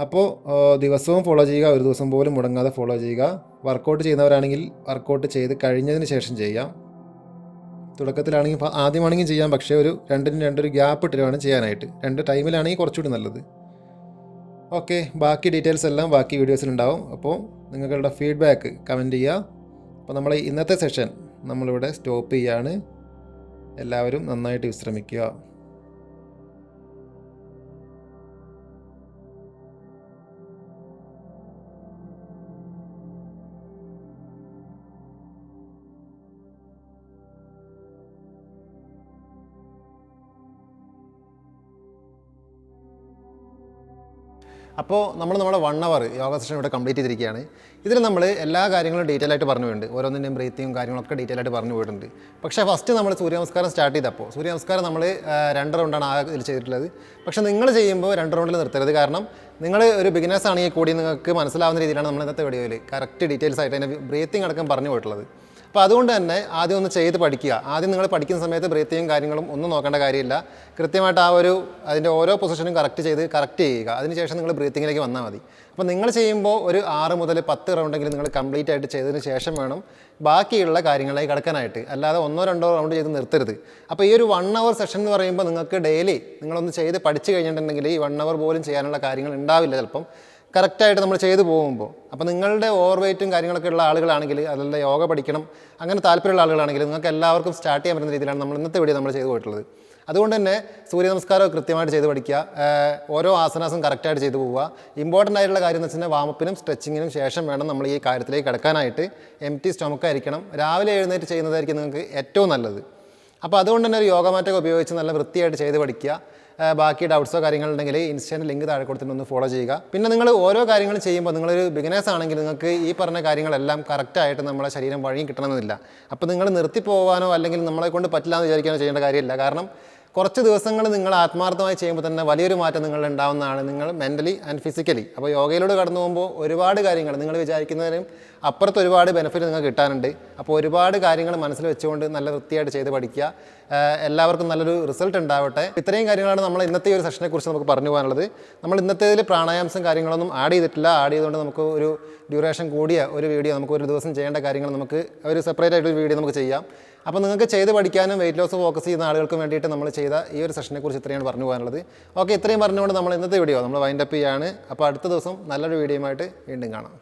അപ്പോൾ ദിവസവും ഫോളോ ചെയ്യുക, ഒരു ദിവസം പോലും മുടങ്ങാതെ ഫോളോ ചെയ്യുക. വർക്കൗട്ട് ചെയ്യുന്നവരാണെങ്കിൽ വർക്കൗട്ട് ചെയ്ത് കഴിഞ്ഞതിന് ശേഷം ചെയ്യാം. തുടക്കത്തിലാണെങ്കിൽ ആദ്യമാണെങ്കിൽ ചെയ്യാം, പക്ഷേ ഒരു രണ്ടൊരു ഗ്യാപ്പ് ഇട്ടിട്ട് വേണം ചെയ്യാനായിട്ട്. 2 ടൈമിലാണെങ്കിൽ കുറച്ചുകൂടി നല്ലത്. ഓക്കെ, ബാക്കി ഡീറ്റെയിൽസ് എല്ലാം ബാക്കി വീഡിയോസിലുണ്ടാവും. അപ്പോൾ നിങ്ങളുടെ ഫീഡ്ബാക്ക് കമൻറ്റ് ചെയ്യുക. അപ്പോൾ നമ്മൾ ഇന്നത്തെ സെഷൻ നമ്മളിവിടെ സ്റ്റോപ്പ് ചെയ്യാണ്. എല്ലാവരും നന്നായിട്ട് വിശ്രമിക്കുക. അപ്പോൾ നമ്മുടെ 1 അവർ യോഗ സെഷൻ ഇവിടെ കംപ്ലീറ്റ് ചെയ്തിരിക്കുകയാണ്. ഇതിൽ നമ്മൾ എല്ലാ കാര്യങ്ങളും ഡീറ്റെയിൽ ആയിട്ട് പറഞ്ഞു പോയിട്ടുണ്ട്. ഓരോന്നിൻ്റെയും ബ്രീത്തിങ്ങും കാര്യങ്ങളൊക്കെ ഡീറ്റെയിൽ ആയിട്ട് പറഞ്ഞു പോയിട്ടുണ്ട്. പക്ഷേ ഫസ്റ്റ് നമ്മൾ സൂര്യനമസ്കാരം സ്റ്റാർട്ട് ചെയ്തപ്പോൾ സൂര്യനമസ്കാരം നമ്മൾ 2 റൗണ്ടാണ് ആ ഇതിൽ ചെയ്തിട്ടുള്ളത്. പക്ഷേ നിങ്ങൾ ചെയ്യുമ്പോൾ 2 റൗണ്ടിൽ നിർത്തരുത്. കാരണം നിങ്ങൾ ഒരു ബിഗിനേഴ്സ് ആണെങ്കിൽ കൂടി നിങ്ങൾക്ക് മനസ്സിലാവുന്ന രീതിയിലാണ് നമ്മൾ ഇന്നത്തെ വീഡിയോയിൽ കറക്റ്റ് ഡീറ്റെയിൽസ് ആയിട്ട് അതിൻ്റെ ബ്രീത്തിങ് അടക്കം പറഞ്ഞു പോയിട്ടുള്ളത്. അപ്പോൾ അതുകൊണ്ട് തന്നെ ആദ്യം ഒന്ന് ചെയ്ത് പഠിക്കുക. ആദ്യം നിങ്ങൾ പഠിക്കുന്ന സമയത്ത് ബ്രീത്തിങ്ങും കാര്യങ്ങളും ഒന്നും നോക്കേണ്ട കാര്യമില്ല. കൃത്യമായിട്ട് അതിൻ്റെ ഓരോ പൊസിഷനും കറക്റ്റ് ചെയ്യുക. അതിനുശേഷം നിങ്ങൾ ബ്രീത്തിങ്ങിലേക്ക് വന്നാൽ മതി. അപ്പോൾ നിങ്ങൾ ചെയ്യുമ്പോൾ ഒരു 6 മുതൽ 10 റൗണ്ടെങ്കിലും നിങ്ങൾ കംപ്ലീറ്റ് ആയിട്ട് ചെയ്തതിന് ശേഷം വേണം ബാക്കിയുള്ള കാര്യങ്ങളിലേക്ക് കിടക്കാനായിട്ട്. അല്ലാതെ 1-2 റൗണ്ട് ചെയ്ത് നിർത്തരുത്. അപ്പോൾ ഈ ഒരു 1 അവർ സെഷൻ എന്ന് പറയുമ്പോൾ നിങ്ങൾക്ക് ഡെയിലി നിങ്ങളൊന്ന് ചെയ്ത് പഠിച്ചു കഴിഞ്ഞിട്ടുണ്ടെങ്കിൽ ഈ 1 അവർ പോലും ചെയ്യാനുള്ള കാര്യങ്ങൾ ഉണ്ടാവില്ല ചിലപ്പം, കറക്റ്റായിട്ട് നമ്മൾ ചെയ്തു പോകുമ്പോൾ. അപ്പോൾ നിങ്ങളുടെ ഓവർ വെയ്റ്റും കാര്യങ്ങളൊക്കെ ഉള്ള ആളുകളാണെങ്കിൽ, അതല്ല യോഗ പഠിക്കണം അങ്ങനെ താല്പര്യമുള്ള ആളുകളാണെങ്കിൽ നിങ്ങൾക്ക് എല്ലാവർക്കും സ്റ്റാർട്ട് ചെയ്യാൻ പറ്റുന്ന രീതിയിലാണ് നമ്മൾ ഇന്നത്തെ വീഡിയോ നമ്മൾ ചെയ്തു പോയിട്ടുള്ളത്. അതുകൊണ്ട് തന്നെ സൂര്യ നമസ്കാരം കൃത്യമായിട്ട് ചെയ്ത് പഠിക്കുക. ഓരോ ആസനാസും കറക്റ്റായിട്ട് ചെയ്തു പോവുക. ഇമ്പോർട്ടൻ്റ് ആയിട്ടുള്ള കാര്യം എന്ന് വെച്ചാൽ വാമപ്പിനും സ്ട്രെച്ചിങ്ങിനും ശേഷം വേണം നമ്മൾ ഈ കാര്യത്തിലേക്ക് കിടക്കാനായിട്ട്. എംപ്റ്റി സ്റ്റൊമക്കായിരിക്കണം. രാവിലെ എഴുന്നേറ്റ് ചെയ്യുന്നതായിരിക്കും നിങ്ങൾക്ക് ഏറ്റവും നല്ലത്. അപ്പോൾ അതുകൊണ്ട് തന്നെ ഒരു യോഗ മാറ്റൊക്കെ ഉപയോഗിച്ച് നല്ല വൃത്തിയായിട്ട് ചെയ്ത് പഠിക്കുക. ബാക്കി ഡൗട്ട്സോ കാര്യങ്ങളുണ്ടെങ്കിൽ ഇൻസ്റ്റൻ്റ് ലിങ്ക് താഴെ കൊടുത്തിട്ട് ഒന്ന് ഫോളോ ചെയ്യുക. പിന്നെ നിങ്ങൾ ഓരോ കാര്യങ്ങൾ ചെയ്യുമ്പോൾ നിങ്ങളൊരു ബിഗിനേഴ്സ് ആണെങ്കിൽ നിങ്ങൾക്ക് ഈ പറഞ്ഞ കാര്യങ്ങളെല്ലാം കറക്റ്റായിട്ട് നമ്മളെ ശരീരം വഴി കിട്ടണമെന്നില്ല. അപ്പോൾ നിങ്ങൾ നിർത്തിപ്പോകാനോ അല്ലെങ്കിൽ നമ്മളെ കൊണ്ട് പറ്റില്ല എന്ന് വിചാരിക്കാനോ ചെയ്യേണ്ട കാര്യമില്ല. കാരണം കുറച്ച് ദിവസങ്ങൾ നിങ്ങൾ ആത്മാർത്ഥമായി ചെയ്യുമ്പോൾ തന്നെ വലിയൊരു മാറ്റം നിങ്ങളിൽ ഉണ്ടാവുന്നതാണ്, നിങ്ങൾ മെൻ്റലി ആൻഡ് ഫിസിക്കലി. അപ്പോൾ യോഗയിലൂടെ കടന്നു പോകുമ്പോൾ ഒരുപാട് കാര്യങ്ങൾ നിങ്ങൾ വിചാരിക്കുന്നതിനും അപ്പുറത്ത് ഒരുപാട് ബെനിഫിറ്റ് നിങ്ങൾക്ക് കിട്ടാനുണ്ട്. അപ്പോൾ ഒരുപാട് കാര്യങ്ങൾ മനസ്സിൽ വെച്ചുകൊണ്ട് നല്ല വൃത്തിയായിട്ട് ചെയ്ത് പഠിക്കുക. എല്ലാവർക്കും നല്ലൊരു റിസൾട്ട് ഉണ്ടാവട്ടെ. ഇത്രയും കാര്യങ്ങളാണ് നമ്മൾ ഇന്നത്തെ ഒരു സെഷനെ കുറിച്ച് നമുക്ക് പറഞ്ഞു പോകാനുള്ളത്. നമ്മൾ ഇന്നത്തേതിൽ പ്രാണായാമം കാര്യങ്ങളൊന്നും ആഡ് ചെയ്തിട്ടില്ല. ആഡ് ചെയ്തുകൊണ്ട് നമുക്ക് ഒരു ഡ്യൂറേഷൻ കൂടിയ ഒരു വീഡിയോ, നമുക്ക് ഒരു ദിവസം ചെയ്യേണ്ട കാര്യങ്ങൾ നമുക്ക് ഒരു സെപ്പറേറ്റ് ആയിട്ടൊരു വീഡിയോ നമുക്ക് ചെയ്യാം. അപ്പോൾ നിങ്ങൾക്ക് ചെയ്ത് പഠിക്കാനും വെയിറ്റ് ലോസ് ഫോക്കസ് ചെയ്യുന്ന ആളുകൾക്ക് വേണ്ടിയിട്ട് നമ്മൾ ചെയ്ത ഈ ഒരു സെഷനെ കുറിച്ച് ഇത്രയാണ് പറഞ്ഞു പോകാനുള്ളത്. ഓക്കെ, ഇത്രയും പറഞ്ഞുകൊണ്ട് നമ്മൾ ഇന്നത്തെ വീഡിയോ നമ്മൾ വൈൻഡപ്പ് ചെയ്യാണ്. അപ്പോൾ അടുത്ത ദിവസം നല്ലൊരു വീഡിയോയുമായിട്ട് വീണ്ടും കാണാം.